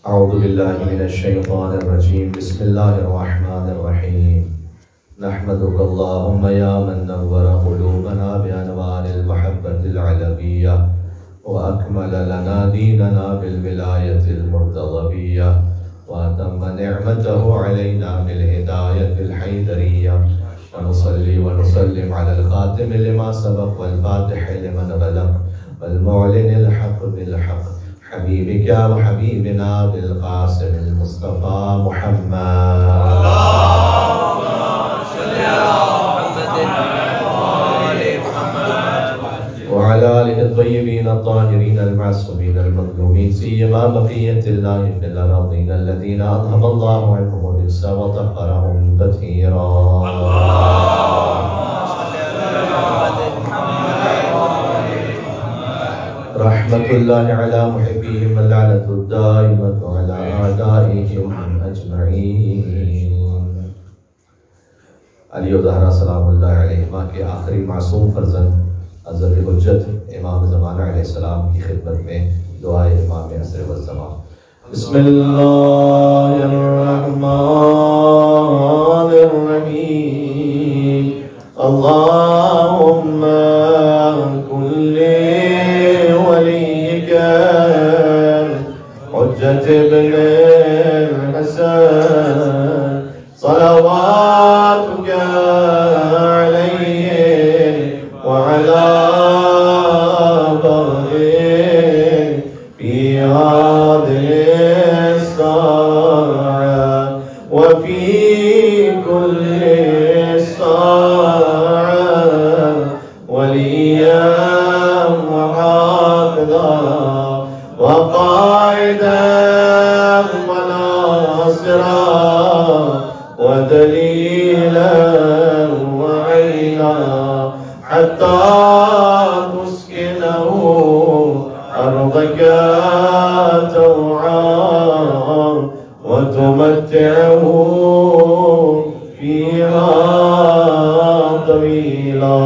أعوذ بالله من الشيطان الرجيم بسم الله الرحمن الرحيم نحمدك اللهم يا من نور قلوبنا بأنوار المحبة العلوية وأكمل لنا ديننا بالولاية المرتضوية وأتم نعمته علينا بالهداية الحيدرية ونصلي ونسلم على الخاتم لما سبق والفاتح لمن غلق والمعلن الحق بالحق حبيبك وحبيبنا بالقاسم المصطفى محمد وعلى آله الطيبين الطاهرين المعصومين المظلومين سيما بقية الله في الأراضين الذين أذهب الله عنهم الرجس وطهرهم تطهيرا رحمة الله على محبيهم اللعنة الدائمة على أعدائهم أجمعين. علی و زہرا سلام اللہ علیہما کے آخری معصوم فرزند حضرت حجت امام زمانہ علیہ السلام کی خدمت میں دعائے امام عصر والزمان. بسم اللہ الرحمن الرحیم. اللہم کل ولیک حجت ابن الحسن صلواتک علیہ وعلى بغيه في هذه الساعة وفي كل ساعة وليا وحافظا وقائدا وناصرا ودليلا وعينا حتى تسكنه أرضك طوعا وتمتعه فيها طويلا.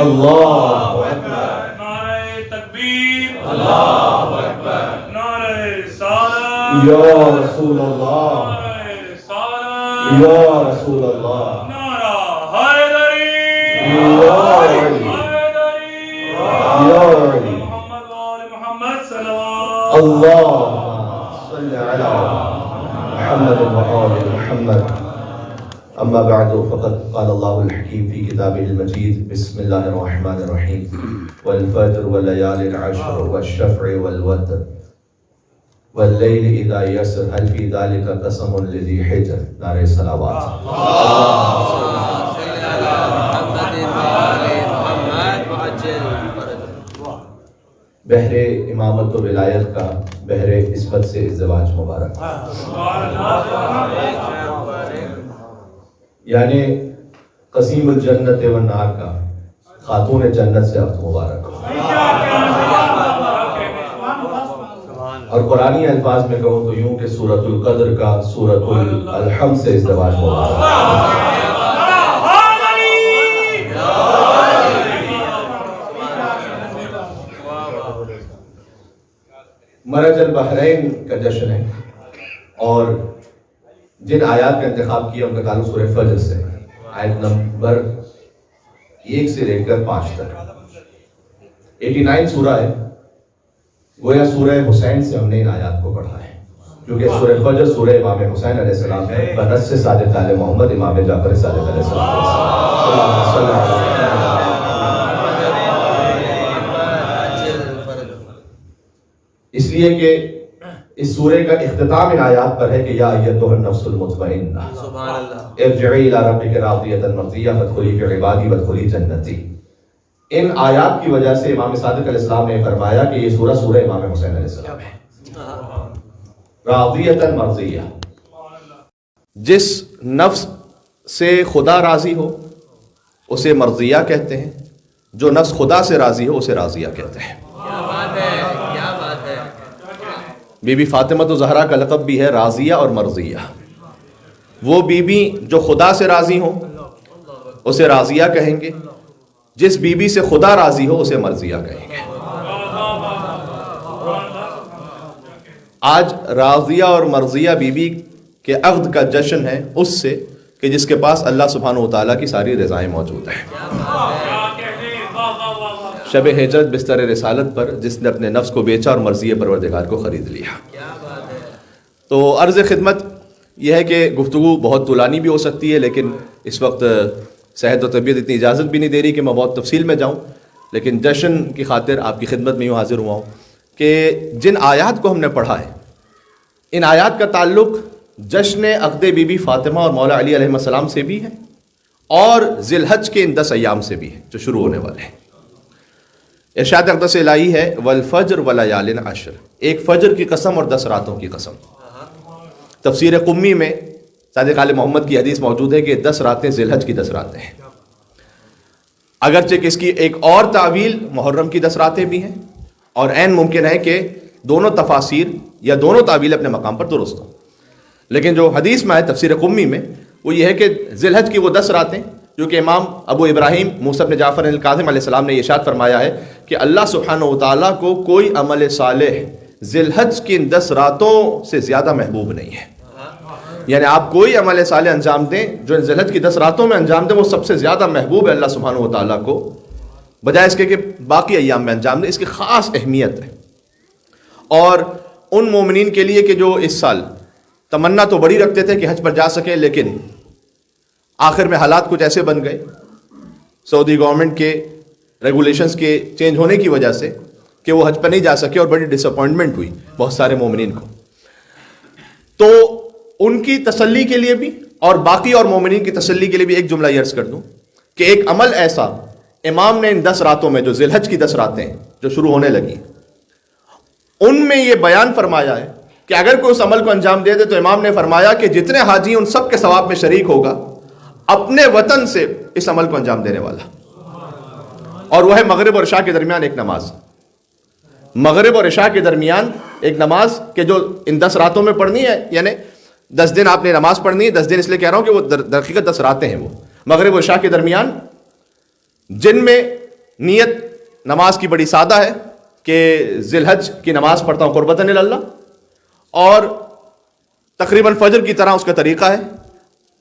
الله أكبر. نعرہ تکبیر. اللہ اکبر. نعرہ رسالت. یا رسول اللہ. نعرہ رسالت. یا رسول اللہ. نعرہ حیدری. یا علی. حیدری. یا علی. محمد و آل محمد صلوات. اللهم صل على محمد وآل محمد. أما بعد فقد قال الله الحكيم في كتابه المجيد بسم الله الرحمن الرحيم والفجر والليالي العشر والشفع والوتر والليل إذا يسر هل في ذلك قسم لذي حجر. نعرہ صلوات. بحر امامت و ولایت کا بحر عصمت سے ازدواج مبارک. یعنی قسیم الجنت والنار کا خاتون جنت سے عقد مبارک. اور قرآنی الفاظ میں کہوں تو یوں کہ سورۃ القدر کا سورۃ الحمد سے ازدواج مبارک. مرج البحرین کا جشن ہے اور جن آیات کا انتخاب کیا ان کا تعلق سورہ فجر سے آیت نمبر 1 سے لے کر 5 تک 89 سورہ ہے. گویا سورہ حسین سے ہم نے ان آیات کو پڑھا ہے کیونکہ سورہ فجر سورہ امام حسین علیہ السلام ہے بنص صادق آل محمد امام جعفر صادق علیہ السلام. اس لیے کہ اس سورے کا اختتام ان آیات پر ہے کہ یا ایتھا النفس المطمئنہ ارجعی الی ربک راضیۃ مرضیہ فادخلی فی عبادی وادخلی جنتی. ان آیات کی وجہ سے امام صادق علیہ السلام نے فرمایا کہ یہ سورہ سورہ امام حسین علیہ السلام ہے. راضیۃ مرضیہ. جس نفس سے خدا راضی ہو اسے مرضیہ کہتے ہیں، جو نفس خدا سے راضی ہو اسے راضیہ کہتے ہیں. بی بی فاطمہ زہرا کا لقب بھی ہے راضیہ اور مرضیہ. وہ بی بی جو خدا سے راضی ہوں اسے راضیہ کہیں گے، جس بیوی سے خدا راضی ہو اسے مرضیہ کہیں گے. آج راضیہ اور مرضیہ بیوی کے عقد کا جشن ہے اس سے کہ جس کے پاس اللہ سبحانہ و تعالیٰ کی ساری رضائیں موجود ہیں. شب ہجرت بستر رسالت پر جس نے اپنے نفس کو بیچا اور مرضی پروردگار کو خرید لیا. تو عرض خدمت یہ ہے کہ گفتگو بہت طولانی بھی ہو سکتی ہے، لیکن اس وقت صحت و طبیعت اتنی اجازت بھی نہیں دے رہی کہ میں بہت تفصیل میں جاؤں، لیکن جشن کی خاطر آپ کی خدمت میں یوں حاضر ہوا ہوں کہ جن آیات کو ہم نے پڑھا ہے ان آیات کا تعلق جشن عقد بی بی فاطمہ اور مولا علی علیہ السلام سے بھی ہے اور ذی الحج کے ان 10 ایام سے بھی ہے جو شروع ہونے والے ہیں. ارشاد اقدس الہی ہے والفجر ولیال عشر، ایک فجر کی قسم اور 10 راتوں کی قسم. تفسیر قمی میں صادق آل محمد کی حدیث موجود ہے کہ 10 راتیں ذی الحج کی 10 راتیں ہیں. اگرچہ کہ اس کی ایک اور تعویل محرم کی 10 راتیں بھی ہیں، اور عین ممکن ہے کہ دونوں تفاسیر یا دونوں تعویل اپنے مقام پر درست ہوں، لیکن جو حدیث میں ہے تفسیر قمی میں وہ یہ ہے کہ ذی الحج کی وہ 10 راتیں جو کہ امام ابو ابراہیم موسیٰ بن جعفر الکاظم علیہ السلام نے ارشاد فرمایا ہے کہ اللہ سبحانہ و تعالیٰ کو کوئی عمل صالح ذی الحج کی ان 10 راتوں سے زیادہ محبوب نہیں ہے. یعنی آپ کوئی عمل صالح انجام دیں جو ان ذی الحج کی 10 راتوں میں انجام دیں وہ سب سے زیادہ محبوب ہے اللہ سبحانہ و تعالیٰ کو، بجائے اس کے کہ باقی ایام میں انجام دیں. اس کی خاص اہمیت ہے. اور ان مومنین کے لیے کہ جو اس سال تمنا تو بڑی رکھتے تھے کہ حج پر جا سکیں، لیکن آخر میں حالات کچھ ایسے بن گئے سعودی گورنمنٹ کے ریگولیشنز کے چینج ہونے کی وجہ سے کہ وہ حج پر نہیں جا سکے اور بڑی ڈس اپوائنٹمنٹ ہوئی بہت سارے مومنین کو. تو ان کی تسلی کے لیے بھی اور باقی اور مومنین کی تسلی کے لیے بھی ایک جملہ یہ عرض کر دوں کہ ایک عمل ایسا امام نے ان 10 راتوں میں جو ذی الحج کی 10 راتیں جو شروع ہونے لگی ان میں یہ بیان فرمایا ہے کہ اگر کوئی اس عمل کو انجام دے دے تو امام نے فرمایا کہ جتنے حاجی ان سب کے ثواب میں شریک ہوگا اپنے وطن سے اس عمل کو انجام دینے والا، اور وہ ہے مغرب اور عشاء کے درمیان ایک نماز. مغرب اور عشاء کے درمیان ایک نماز کہ جو ان 10 راتوں میں پڑھنی ہے، یعنی 10 دن آپ نے نماز پڑھنی ہے. 10 دن اس لیے کہہ رہا ہوں کہ وہ در حقیقت 10 راتیں ہیں، وہ مغرب اور عشاء کے درمیان، جن میں نیت نماز کی بڑی سادہ ہے کہ ذی الحج کی نماز پڑھتا ہوں قربتاً اللہ، اور تقریباً فجر کی طرح اس کا طریقہ ہے.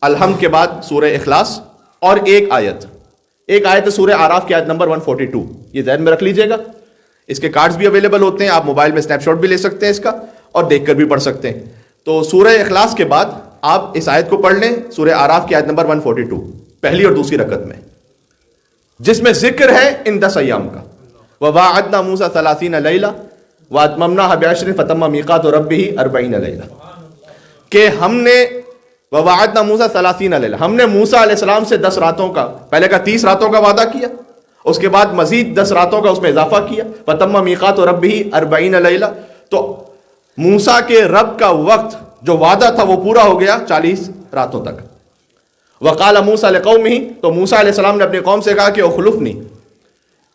الحمد کے بعد سورہ اخلاص اور ایک آیت سورہ اعراف کی آیت نمبر 142، یہ ذہن میں رکھ لیجئے گا. اس کے کارڈز بھی اویلیبل ہوتے ہیں، آپ موبائل میں سنیپ شاٹ بھی لے سکتے ہیں اس کا اور دیکھ کر بھی پڑھ سکتے ہیں. تو سورہ اخلاص کے بعد آپ اس آیت کو پڑھ لیں، سورہ اعراف کی آیت نمبر 142 پہلی اور دوسری رکعت میں، جس میں ذکر ہے ان 10 ایام کا. وَوَاعَدْنَا مُوسَىٰ 30 لَيْلَةً وَأَتْمَمْنَاهَا بِعَشْرٍ فَتَمَّ مِيقَاتُ رَبِّهِ 40 لَيْلَةً، کہ ہم نے وَوَاعَدْنَا مُوسَىٰ 30 لَيْلَةً، ہم نے موسیٰ علیہ السلام سے 10 راتوں کا، پہلے کا 30 راتوں کا وعدہ کیا، اس کے بعد مزید 10 راتوں کا اس میں اضافہ کیا. فَتَمَّ مِيقَاتُ رَبِّهِ 40 لَيْلَةً، تو موسیٰ کے رب کا وقت جو وعدہ تھا وہ پورا ہو گیا 40 راتوں تک. وَقَالَ مُوسَىٰ لِقَوْمِهِ، تو موسیٰ علیہ السلام نے اپنی قوم سے کہا کہ اخلفنی،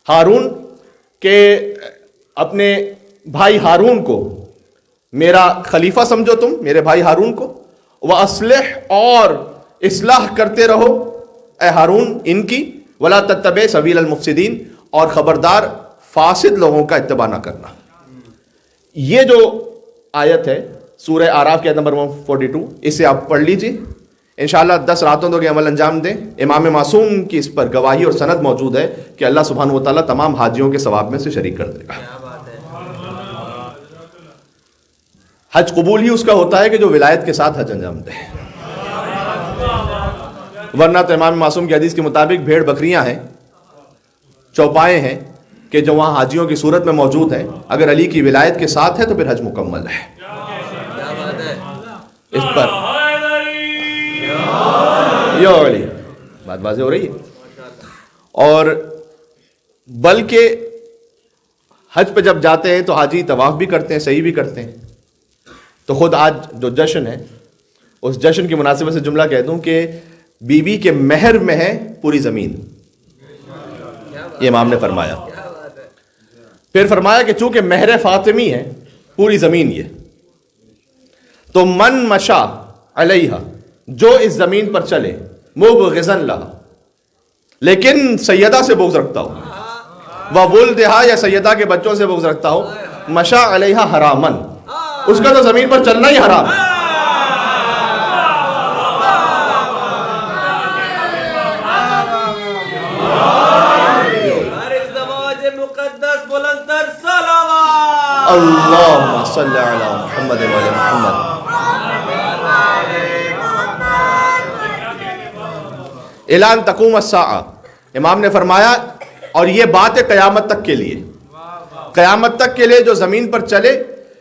ہارون کہ اپنے بھائی ہارون کو میرا خلیفہ سمجھو، تم میرے بھائی ہارون کو، وَأَصْلِحْ، اور اصلاح کرتے رہو اے ہارون ان کی، وَلَا تَتَّبِعْ سَبِيلَ الْمُفْسِدِينَ، اور خبردار فاسد لوگوں کا اتباع نہ کرنا. یہ جو آیت ہے سورہ اعراف کی آیت نمبر 142، اسے آپ پڑھ لیجئے انشاءاللہ. 10 راتوں کے عمل انجام دیں. امام معصوم کی اس پر گواہی اور سند موجود ہے کہ اللہ سبحانہ و تعالیٰ تمام حاجیوں کے ثواب میں سے شریک کر دے گا. حج قبول ہی اس کا ہوتا ہے کہ جو ولایت کے ساتھ حج انجام دے، ورنہ تو امام معصوم کی حدیث کے مطابق بھیڑ بکریاں ہیں، چوپائے ہیں کہ جو وہاں حاجیوں کی صورت میں موجود ہیں، اگر علی کی ولایت کے ساتھ ہے تو پھر حج مکمل ہے. اس پر علی بات واضح ہو رہی ہے. اور بلکہ حج پہ جب جاتے ہیں تو حاجی طواف بھی کرتے ہیں، صحیح بھی کرتے ہیں. تو خود آج جو جشن ہے اس جشن کی مناسبت سے جملہ کہہ دوں کہ بی بی کے مہر میں ہے پوری زمین، یہ امام نے فرمایا. پھر فرمایا کہ چونکہ مہر فاطمی ہے پوری زمین یہ، تو من مشا علیہا، جو اس زمین پر چلے، مبغضا لہا، لیکن سیدہ سے بغض رکھتا ہو، وولدہا یا سیدہ کے بچوں سے بغض رکھتا ہو، مشا علیہا حرامن، اس کا تو زمین پر چلنا ہی حرام ہے۔ اللہم صلی علی محمد و علی محمد۔ اعلان تقوم الساعہ، امام نے فرمایا، اور یہ بات ہے قیامت تک کے لیے، قیامت تک کے لیے جو زمین پر چلے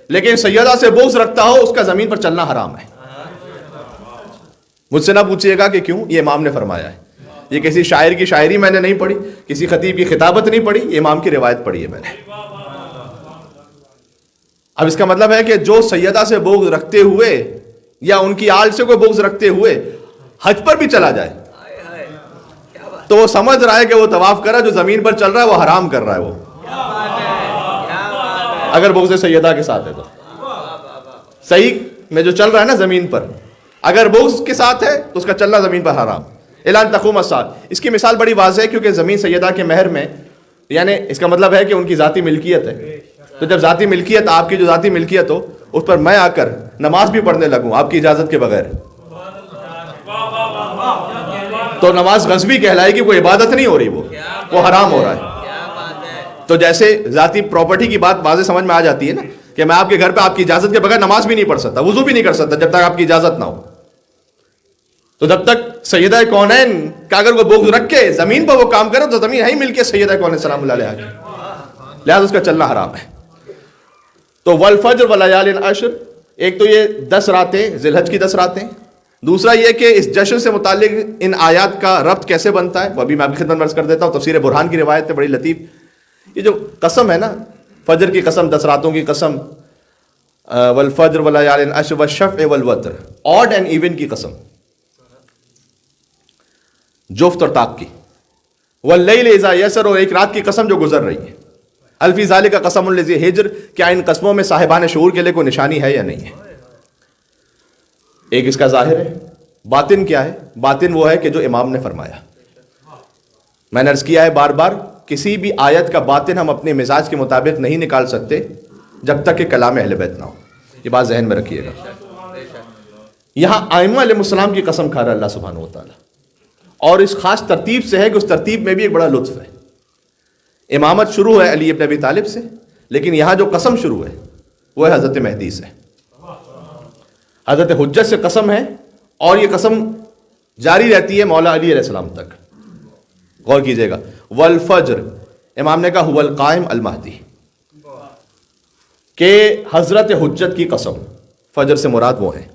لیکن سیدہ سے بغض رکھتا ہو، اس کا زمین پر چلنا حرام ہے۔ مجھ سے نہ پوچھئے گا کہ کیوں، یہ امام نے فرمایا ہے۔ یہ کسی شاعر کی شاعری میں نے نہیں پڑھی، کسی خطیب کی خطابت نہیں پڑھی، یہ امام کی روایت پڑھی ہے میں نے۔ اب اس کا مطلب ہے کہ جو سیدہ سے بغض رکھتے ہوئے یا ان کی آل سے کوئی بغض رکھتے ہوئے حج پر بھی چلا جائے تو وہ سمجھ رہا ہے کہ وہ طواف کر رہا ہے، جو زمین پر چل رہا ہے وہ حرام کر رہا ہے، وہ اگر بغض سیدہ کے ساتھ ہے تو صحیح میں جو چل رہا ہے نا زمین پر، اگر بغض کے ساتھ ہے تو اس کا چلنا زمین پر حرام۔ اعلان تقوم الساعہ، اس کی مثال بڑی واضح ہے، کیونکہ زمین سیدہ کے مہر میں، یعنی اس کا مطلب ہے کہ ان کی ذاتی ملکیت ہے، تو جب ذاتی ملکیت، آپ کی جو ذاتی ملکیت ہو، اس پر میں آ کر نماز بھی پڑھنے لگوں آپ کی اجازت کے بغیر، تو نماز غصبی کہلائے گی، کوئی عبادت نہیں ہو رہی، وہ حرام ہو رہا ہے۔ تو جیسے ذاتی پراپرٹی کی بات واضح سمجھ میں آ جاتی ہے نا، کہ میں آپ کے گھر پہ آپ کی اجازت کے بغیر نماز بھی نہیں پڑھ سکتا، وضو بھی نہیں کر سکتا جب تک آپ کی اجازت نہ ہو، تو جب تک سیدہ کونین کا اگر وہ بغض رکھ کے زمین پر وہ کام کرے تو زمین ہے ہی ملک سیدہ کونین سلام اللہ علیہ، لہذا اس کا چلنا حرام ہے۔ تو والفجر ولیال عشر، ایک تو یہ 10 راتیں، ذی الحج کی 10 راتیں، دوسرا یہ کہ اس جشن سے متعلق ان آیات کا ربط کیسے بنتا ہے، وہ ابھی میں آپ کی خدمت میں عرض کر دیتا ہوں۔ تفسیر برہان کی روایت ہے بڑی لطیف، یہ جو قسم ہے نا، فجر کی قسم، 10 راتوں کی قسم، والفجر ولیال عشر والشفع والوتر، آڈ اینڈ ایون کی قسم، جفت اور طاق کی، واللیل اذا یسر، اور ایک رات کی قسم جو گزر رہی ہے، هل فی ذالک قسم لذی حجر، کیا ان قسموں میں صاحبان شعور کے لیے کوئی نشانی ہے یا نہیں ہے؟ ایک اس کا ظاہر ہے، باطن کیا ہے؟ باطن وہ ہے کہ جو امام نے فرمایا۔ میں نے عرض کیا ہے بار بار، کسی بھی آیت کا باطن ہم اپنے مزاج کے مطابق نہیں نکال سکتے جب تک کہ کلام اہل بیت نہ ہو، یہ بات ذہن میں رکھیے گا۔ یہاں ائمہ علیہ السلام کی قسم کھا رہا ہے اللہ سبحانہ و تعالیٰ، اور اس خاص ترتیب سے ہے کہ اس ترتیب میں بھی ایک بڑا لطف ہے۔ امامت شروع ہے علی ابن ابی طالب سے، لیکن یہاں جو قسم شروع ہے وہ ہے حضرت مہدی سے، حضرت حجت سے قسم ہے، اور یہ قسم جاری رہتی ہے مولا علی علیہ السلام تک۔ غور کیجئے گا، والفجر، امام نے کہا هو القائم المہدی، کہ حضرت حجت کی قسم، فجر سے مراد وہ ہے،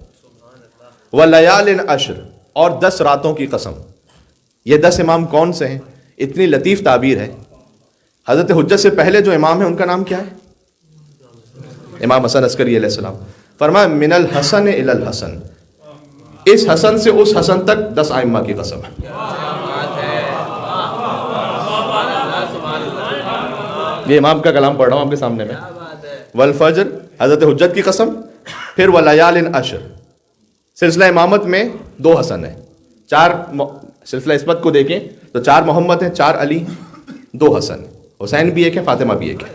ولیال عشر، اور 10 راتوں کی قسم۔ یہ 10 امام کون سے ہیں؟ اتنی لطیف تعبیر ہے۔ حضرت حجت سے پہلے جو امام ہے ان کا نام کیا ہے؟ امام حسن عسکری علیہ السلام۔ فرمایا من الحسن الی الحسن، اس حسن سے اس حسن تک 10 ائمہ کی قسم ہے۔ یہ امام کا کلام پڑھ رہا ہوں آپ کے سامنے میں۔ والفجر، حضرت حجت کی قسم، پھر ولیال عشر۔ سلسلہ امامت میں 2 حسن ہیں، 4 سلسلہ اسمت کو دیکھیں تو 4 محمد ہیں، 4 علی، 2 حسن، حسین بھی ایک ہے، فاطمہ بھی ایک ہے،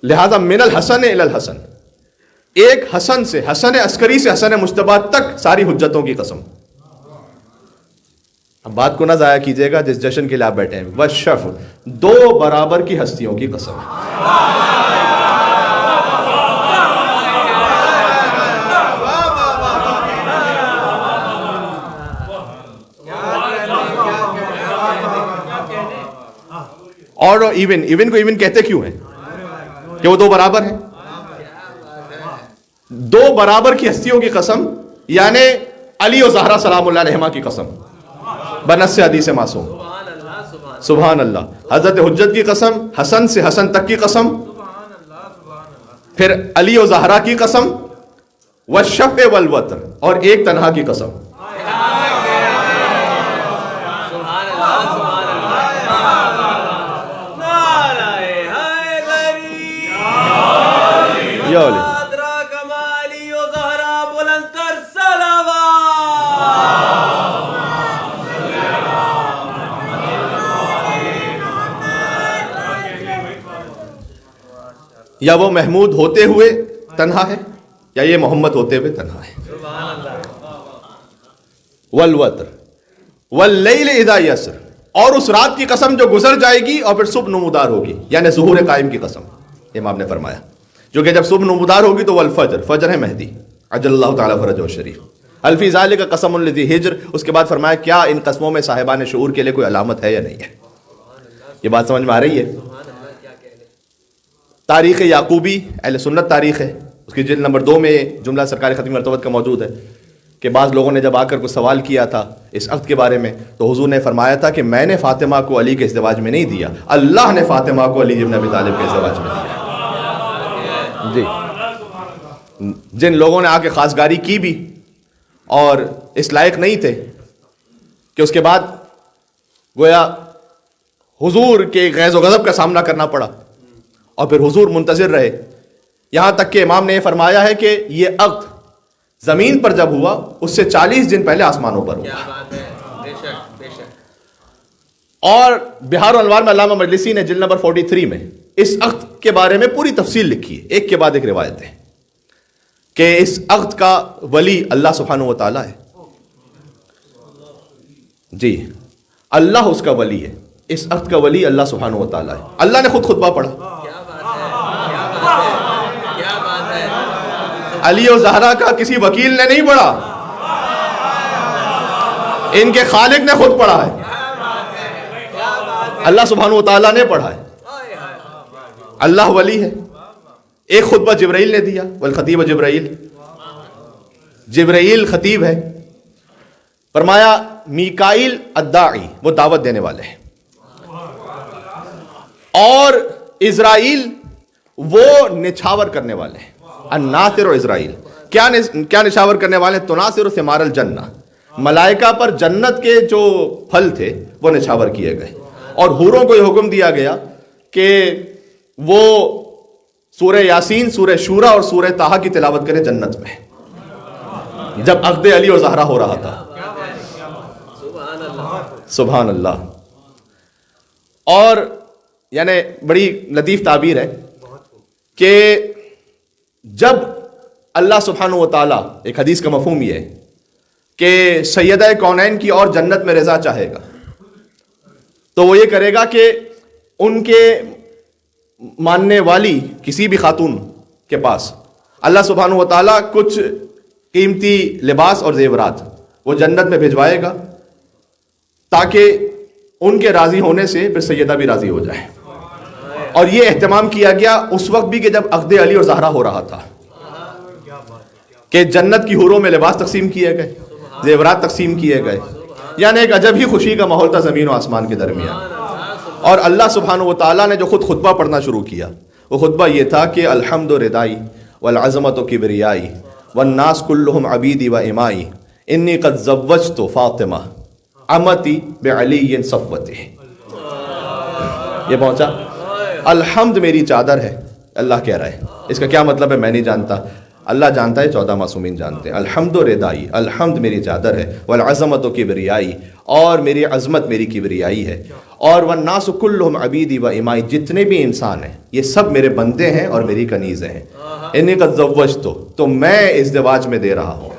لہذا من الحسن الی الحسن، ایک حسن سے، حسن عسکری سے حسن مجتبی تک ساری حجتوں کی قسم۔ اب بات کو نہ ضائع کیجئے گا جس جشن کے لیے آپ بیٹھے ہیں۔ والشفع، 2 برابر کی ہستیوں کی قسم ہے۔ اور ایون کو ایون کہتے کیوں ہیں؟ کہ وہ 2 برابر ہیں، 2 برابر کی ہستیوں کی قسم، یعنی علی و زہرا سلام اللہ علیہما کی قسم، بنص حدیث معصوم، سبحان اللہ۔ حضرت حجت کی قسم، حسن سے حسن تک کی قسم، پھر علی و زہرا کی قسم، والشفع والوتر، اور ایک تنہا کی قسم۔ یا علی یا وہ محمود ہوتے ہوئے تنہا ہے یا یہ محمد ہوتے ہوئے تنہا ہے. والوتر واللیل اذا یسر، اور اس رات کی قسم جو گزر جائے گی اور پھر صبح نمودار ہوگی، یعنی ظہور قائم کی قسم امام نے فرمایا، جو کہ جب صبح نمودار ہوگی تو والفجر، فجر ہے مہدی عجل اللہ تعالیٰ فرجہ الشریف. هل فی ذلک قسم لذی حجر، اس کے بعد فرمایا کیا ان قسموں میں صاحبان شعور کے لیے کوئی علامت ہے یا نہیں ہے. یہ بات سمجھ میں آ رہی ہے؟ تاریخ یعقوبی اہل سنت تاریخ ہے، اس کی جلد نمبر 2 میں جملہ سرکار ختم مرتبت کا موجود ہے کہ بعض لوگوں نے جب آ کر کچھ سوال کیا تھا اس عقد کے بارے میں تو حضور نے فرمایا تھا کہ میں نے فاطمہ کو علی کے ازدواج میں نہیں دیا، اللہ نے فاطمہ کو علی بن ابی طالب کے ازدواج میں دیا. جی، جن لوگوں نے آ کے خاصگاری کی بھی اور اس لائق نہیں تھے کہ اس کے بعد گویا حضور کے غیظ و غضب کا سامنا کرنا پڑا اور پھر حضور منتظر رہے، یہاں تک کہ امام نے یہ فرمایا ہے کہ یہ عقد زمین پر جب ہوا اس سے 40 دن پہلے آسمانوں پر ہوا. اور بہار الانوار میں علامہ مجلسی نے جلد نمبر 43 میں اس عقد کے بارے میں پوری تفصیل لکھی ہے، ایک کے بعد ایک روایت ہے کہ اس عقد کا ولی اللہ سبحانہ و تعالیٰ ہے. جی، اللہ اس کا ولی ہے، اس عقد کا ولی اللہ سبحانہ و تعالیٰ ہے. اللہ نے خود خطبہ پڑھا، علی و زہرا کا کسی وکیل نے نہیں پڑھا، ان کے خالق نے خود پڑھا ہے، اللہ سبحانہ و تعالیٰ نے پڑھا ہے. اللہ ولی ہے. ایک خطبہ جبرائیل نے دیا، والخطیب جبرائیل، جبرائیل خطیب ہے. فرمایا میکائیل الداعی، وہ دعوت دینے والے ہیں، اور اسرائیل وہ نچھاور کرنے والے ہیں. الناصر و اسرائیل کیا نچھاور کرنے والے ہیں؟ تناصر ثمار الجنہ، ملائکہ پر جنت کے جو پھل تھے وہ نچھاور کیے گئے. اور حوروں کو یہ حکم دیا گیا کہ وہ سورہ یاسین، سورہ شورا اور سورہ طٰہٰ کی تلاوت کریں جنت میں، جب عقد علی اور زہرا ہو رہا تھا. سبحان اللہ. اور یعنی بڑی لطیف تعبیر ہے کہ جب اللہ سبحانہ و تعالیٰ، ایک حدیث کا مفہوم یہ ہے کہ سیدہ کونین کی اور جنت میں رضا چاہے گا تو وہ یہ کرے گا کہ ان کے ماننے والی کسی بھی خاتون کے پاس اللہ سبحانہ و تعالیٰ کچھ قیمتی لباس اور زیورات وہ جنت میں بھجوائے گا تاکہ ان کے راضی ہونے سے پھر سیدہ بھی راضی ہو جائے. اور یہ اہتمام کیا گیا اس وقت بھی کہ جب عقد علی اور زہرا ہو رہا تھا کہ جنت کی حوروں میں لباس تقسیم کیے گئے، زیورات تقسیم کیے گئے، یعنی ایک عجب ہی خوشی کا ماحول تھا زمین و آسمان کے درمیان. اور اللہ سبحانہ و تعالیٰ نے جو خود خطبہ پڑھنا شروع کیا وہ خطبہ یہ تھا کہ الحمد ردائی والعظمت و کبریائی والناس کلہم عبیدی و امائی انی قد زوجت فاطمہ امتی بعلی صفوتی. یہ پہنچا الحمد میری چادر ہے، اللہ کہہ رہا ہے. اس کا کیا مطلب ہے میں نہیں جانتا، اللہ جانتا ہے، 14 معصومین جانتے ہیں. الحمد ردائی، الحمد میری چادر ہے، والعظمت و کبریائی، اور میری عظمت میری کبریائی ہے، اور والناس کلہم عبیدی و امائی، جتنے بھی انسان ہیں یہ سب میرے بندے ہیں اور میری کنیزیں ہیں. انی قد زوجت، تو میں ازدواج میں دے رہا ہوں،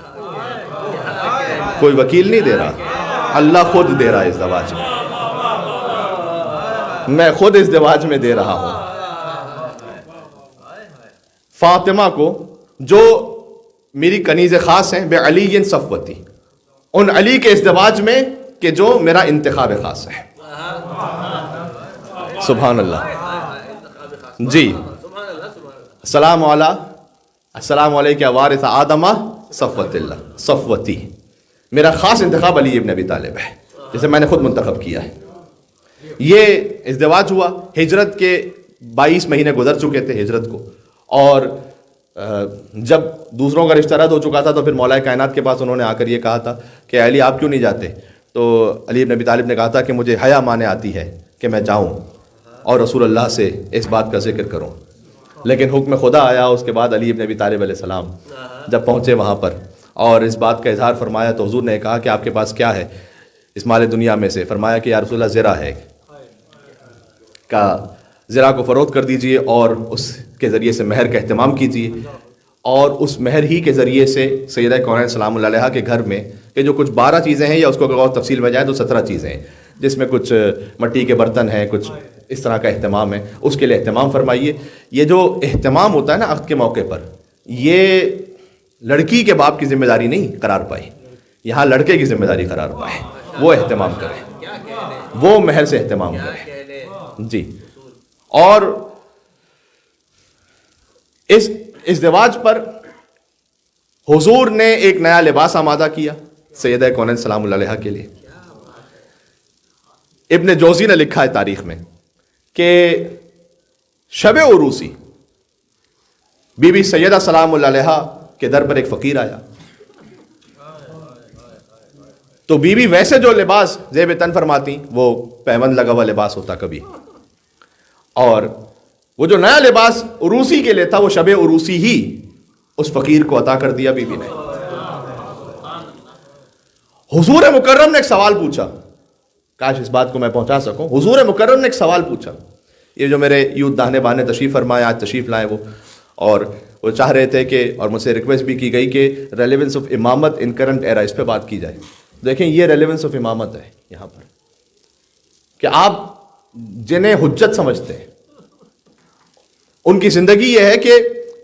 کوئی وکیل نہیں دے رہا، اللہ خود دے رہا ہے ازدواج میں خود ازدواج میں دے رہا ہوں فاطمہ کو جو میری کنیز خاص ہیں، بے علی صفوتی، ان علی کے ازدواج میں کہ جو میرا انتخاب خاص ہے. سبحان اللہ. جی، السلام علیکم وارث آدم صفوت اللہ، صفوتی، میرا خاص انتخاب علی ابن ابی طالب ہے جسے میں نے خود منتخب کیا ہے. یہ ازدواج ہوا، ہجرت کے 22 مہینے گزر چکے تھے ہجرت کو، اور جب دوسروں کا رشتہ رد ہو چکا تھا تو پھر مولا کائنات کے پاس انہوں نے آ کر یہ کہا تھا کہ علی آپ کیوں نہیں جاتے؟ تو علی ابن ابی طالب نے کہا تھا کہ مجھے حیا مانے آتی ہے کہ میں جاؤں اور رسول اللہ سے اس بات کا ذکر کروں. لیکن حکم خدا آیا. اس کے بعد علی ابن ابی طالب علیہ السلام جب پہنچے وہاں پر اور اس بات کا اظہار فرمایا تو حضور نے کہا کہ آپ کے پاس کیا ہے اس مال دنیا میں سے؟ فرمایا کہ یا رسول اللہ زرہ ہے، کا زرہ کو فروخت کر دیجئے اور اس کے ذریعے سے مہر کا اہتمام کیجیے، اور اس مہر ہی کے ذریعے سے سیدہ کونین سلام اللہ علیہ کے گھر میں کہ جو کچھ 12 چیزیں ہیں، یا اس کو اگر اور تفصیل میں جائے تو 17 چیزیں ہیں، جس میں کچھ مٹی کے برتن ہیں، کچھ اس طرح کا اہتمام ہے، اس کے لیے اہتمام فرمائیے۔ یہ جو اہتمام ہوتا ہے نا عقد کے موقع پر، یہ لڑکی کے باپ کی ذمہ داری نہیں قرار پائی، یہاں لڑکے کی ذمہ داری قرار پائے، وہ اہتمام کرے، وہ مہر سے اہتمام کرے جی۔ اور اس ازدواج پر حضور نے ایک نیا لباس آمادہ کیا سیدہ کونین سلام اللہ علیہ کے لیے۔ ابن جوزی نے لکھا ہے تاریخ میں کہ شب عروسی بی بی سیدہ سلام اللہ علیہ کے در پر ایک فقیر آیا، تو بی بی ویسے جو لباس زیب تن فرماتی وہ پیوند لگا ہوا لباس ہوتا کبھی، اور وہ جو نیا لباس عروسی کے لیے تھا وہ شب عروسی ہی اس فقیر کو عطا کر دیا بی بی نے۔ حضور مکرم نے ایک سوال پوچھا، کاش اس بات کو میں پہنچا سکوں۔ حضور مکرم نے ایک سوال پوچھا، یہ جو میرے یوتھ داہنے بانے تشریف فرمائے، آج تشریف لائے وہ، اور وہ چاہ رہے تھے کہ، اور مجھ سے ریکویسٹ بھی کی گئی کہ ریلیونس آف امامت ان کرنٹ ایرا، اس پہ بات کی جائے۔ دیکھیں یہ ریلیونس آف امامت ہے یہاں پر، کہ آپ جنہیں حجت سمجھتے ہیں ان کی زندگی یہ ہے کہ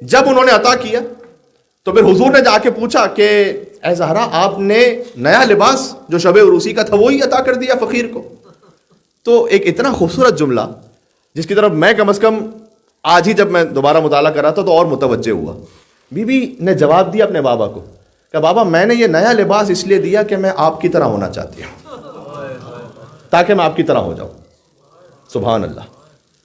جب انہوں نے عطا کیا تو پھر حضور نے جا کے پوچھا کہ اے زہرا آپ نے نیا لباس جو شب عروسی کا تھا وہی عطا کر دیا فقیر کو۔ تو ایک اتنا خوبصورت جملہ جس کی طرف میں کم از کم آج ہی جب میں دوبارہ مطالعہ کر رہا تھا تو اور متوجہ ہوا۔ بی بی نے جواب دیا اپنے بابا کو کہ بابا میں نے یہ نیا لباس اس لیے دیا کہ میں آپ کی طرح ہونا چاہتی ہوں، تاکہ میں آپ کی طرح ہو جاؤں۔ سبحان اللہ،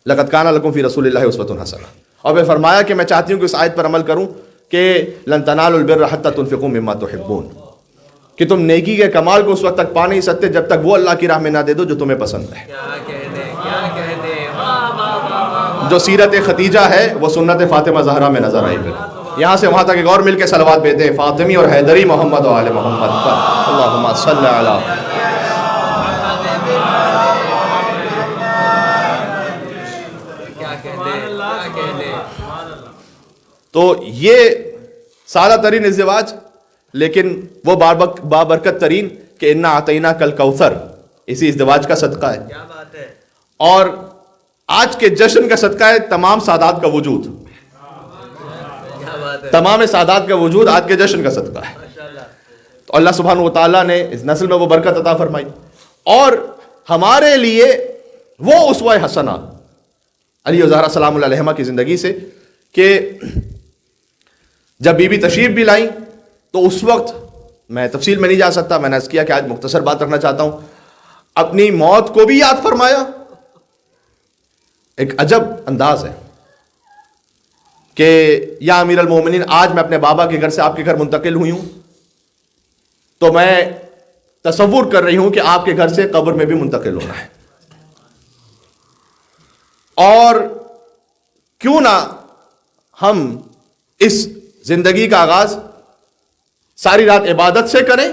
لقد کان لکم فی رسول اللہ اسوۃ حسنہ۔ اور پھر فرمایا کہ میں چاہتی ہوں کہ اس آیت پر عمل کروں کہ لن تنالوا البر حتی تنفقوا مما تحبون، کہ تم نیکی کے کمال کو اس وقت تک پا نہیں سکتے جب تک وہ اللہ کی راہ میں نہ دے دو جو تمہیں پسند ہے۔ جو سیرت ختیجہ ہے وہ سنت فاطمہ زہرا میں نظر آئی۔ پھر یہاں سے وہاں تک ایک اور مل کے صلوات بھیجتے ہیں، فاطمی اور حیدری محمد و آل محمد پر اللہم صلی علی۔ تو یہ سادہ ترین ازدواج، لیکن وہ بابرکت ترین کہ انا اعطیناک الکوثر، اسی ازدواج کا صدقہ ہے۔ اور آج کے جشن کا صدقہ ہے تمام سادات کا وجود، تمام سادات کا وجود آج کے جشن کا صدقہ ہے۔ تو اللہ سبحانہ و تعالیٰ نے اس نسل میں وہ برکت عطا فرمائی، اور ہمارے لیے وہ اسوہ حسنہ علی و زہرا سلام اللہ علیہما کی زندگی سے، کہ جب بی بی تشریف بھی لائیں تو اس وقت میں تفصیل میں نہیں جا سکتا، میں نے عرض کیا کہ آج مختصر بات رکھنا چاہتا ہوں، اپنی موت کو بھی یاد فرمایا۔ ایک عجب انداز ہے کہ یا امیر المومنین، آج میں اپنے بابا کے گھر سے آپ کے گھر منتقل ہوئی ہوں، تو میں تصور کر رہی ہوں کہ آپ کے گھر سے قبر میں بھی منتقل ہونا ہے، اور کیوں نہ ہم اس زندگی کا آغاز ساری رات عبادت سے کریں۔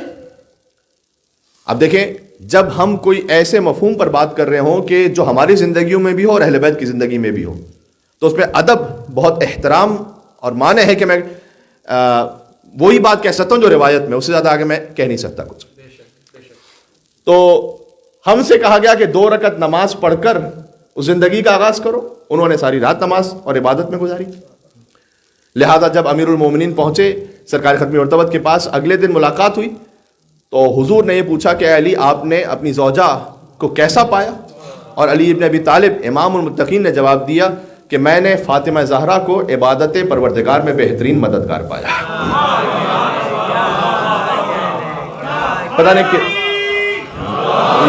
اب دیکھیں، جب ہم کوئی ایسے مفہوم پر بات کر رہے ہوں کہ جو ہماری زندگیوں میں بھی ہو اور اہل بیت کی زندگی میں بھی ہو، تو اس میں ادب، بہت احترام اور معنی ہے کہ میں وہی بات کہہ سکتا ہوں جو روایت میں، اس سے زیادہ آگے میں کہہ نہیں سکتا کچھ۔ تو ہم سے کہا گیا کہ 2 رکعت نماز پڑھ کر اس زندگی کا آغاز کرو، انہوں نے ساری رات نماز اور عبادت میں گزاری۔ لہذا جب امیر المومنین پہنچے سرکار ختمی مرتبت کے پاس، اگلے دن ملاقات ہوئی تو حضور نے یہ پوچھا کہ علی آپ نے اپنی زوجہ کو کیسا پایا؟ اور علی ابن ابی طالب امام المتقین نے جواب دیا کہ میں نے فاطمہ زہرا کو عبادت پروردگار میں بہترین مددگار پایا۔ پتہ نہیں کہ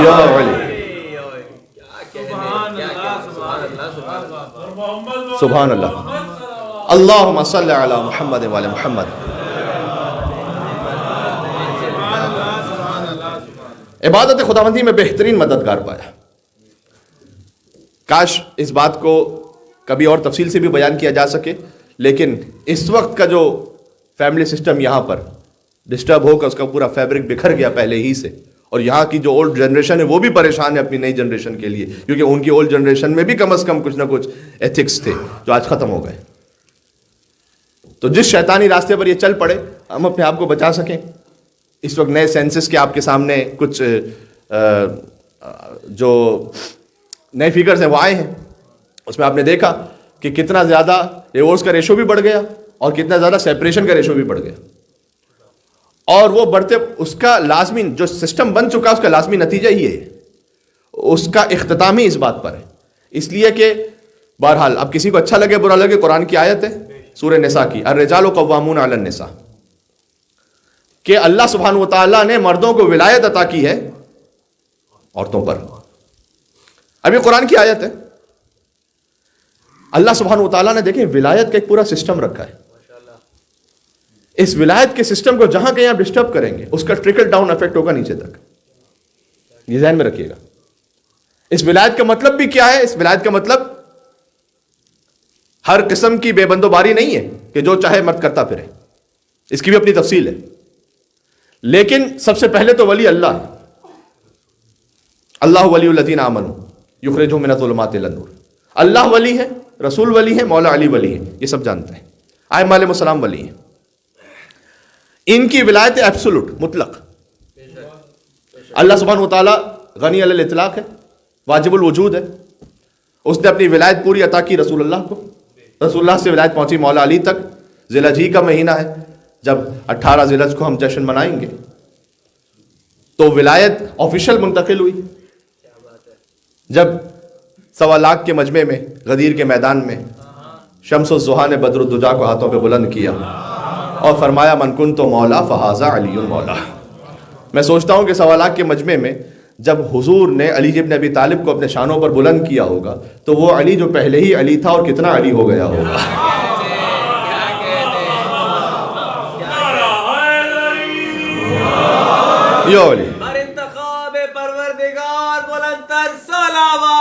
یا علی، سبحان اللہ، اللہم صلی علی محمد و علی محمد۔ عبادت خداوندی میں بہترین مددگار پایا۔ کاش اس بات کو کبھی اور تفصیل سے بھی بیان کیا جا سکے، لیکن اس وقت کا جو فیملی سسٹم یہاں پر ڈسٹرب ہو کر اس کا پورا فیبرک بکھر گیا پہلے ہی سے، اور یہاں کی جو اولڈ جنریشن ہے وہ بھی پریشان ہے اپنی نئی جنریشن کے لیے، کیونکہ ان کی اولڈ جنریشن میں بھی کم از کم کچھ نہ کچھ ایتھکس تھے جو آج ختم ہو گئے۔ تو جس شیطانی راستے پر یہ چل پڑے ہم اپنے آپ کو بچا سکیں. اس وقت نئے سینسس کے آپ کے سامنے کچھ جو نئے فگرز ہیں وہ آئے ہیں. اس میں آپ نے دیکھا کہ کتنا زیادہ ڈیورس کا ریشو بھی بڑھ گیا اور کتنا زیادہ سیپریشن کا ریشو بھی بڑھ گیا. اور وہ بڑھتے اس کا لازمی جو سسٹم بن چکا اس کا لازمی نتیجہ ہی ہے, اس کا اختتام ہی اس بات پر ہے. اس لیے کہ بہرحال اب کسی کو اچھا لگے برا لگے, قرآن کی آیت ہے سورہ نساء کی, الرجال قوامون علی النساء, کہ اللہ سبحانہ و تعالیٰ نے مردوں کو ولایت عطا کی ہے عورتوں پر. اب یہ قرآن کی آیت ہے. اللہ سبحانہ و تعالیٰ نے دیکھیں ولایت کا ایک پورا سسٹم رکھا ہے. اس ولایت کے سسٹم کو جہاں کہیں آپ ڈسٹرب کریں گے اس کا ٹرکل ڈاؤن افیکٹ ہوگا نیچے تک. یہ ذہن میں رکھیے گا. اس ولایت کا مطلب بھی کیا ہے؟ اس ولایت کا مطلب ہر قسم کی بے بند و باری نہیں ہے کہ جو چاہے مرد کرتا پھرے, اس کی بھی اپنی تفصیل ہے. لیکن سب سے پہلے تو ولی اللہ ہے. اللہ ولی الذین آمنوا یخرجہم من الظلمات الی النور. اللہ ولی ہے, رسول ولی ہے, مولا علی ولی ہے, یہ سب جانتے ہیں. ائمہ علیہ السلام ولی ہیں. ان کی ولایت ایبسولوٹ, مطلق. اللہ سبحانہ وتعالی غنی علی الاطلاق ہے, واجب الوجود ہے. اس نے اپنی ولایت پوری عطا کی رسول اللہ کو. رسول اللہ سے ولایت پہنچی مولا علی تک. ذی الحج کا مہینہ ہے, جب 18 ذی الحج کو ہم جشن منائیں گے تو ولایت آفیشیل منتقل ہوئی. جب 1.25 لاکھ کے مجمع میں غدیر کے میدان میں شمس الضحیٰ نے بدر الدجا کو ہاتھوں پہ بلند کیا اور فرمایا من کنت مولا فہذا علی مولا. میں سوچتا ہوں کہ 1.25 لاکھ کے مجمع میں جب حضور نے علی ابن ابی طالب کو اپنے شانوں پر بلند کیا ہوگا تو وہ علی جو پہلے ہی علی تھا اور کتنا علی ہو گیا ہوگا. یو علی انتخاب پروردگار بلند تر صلوات.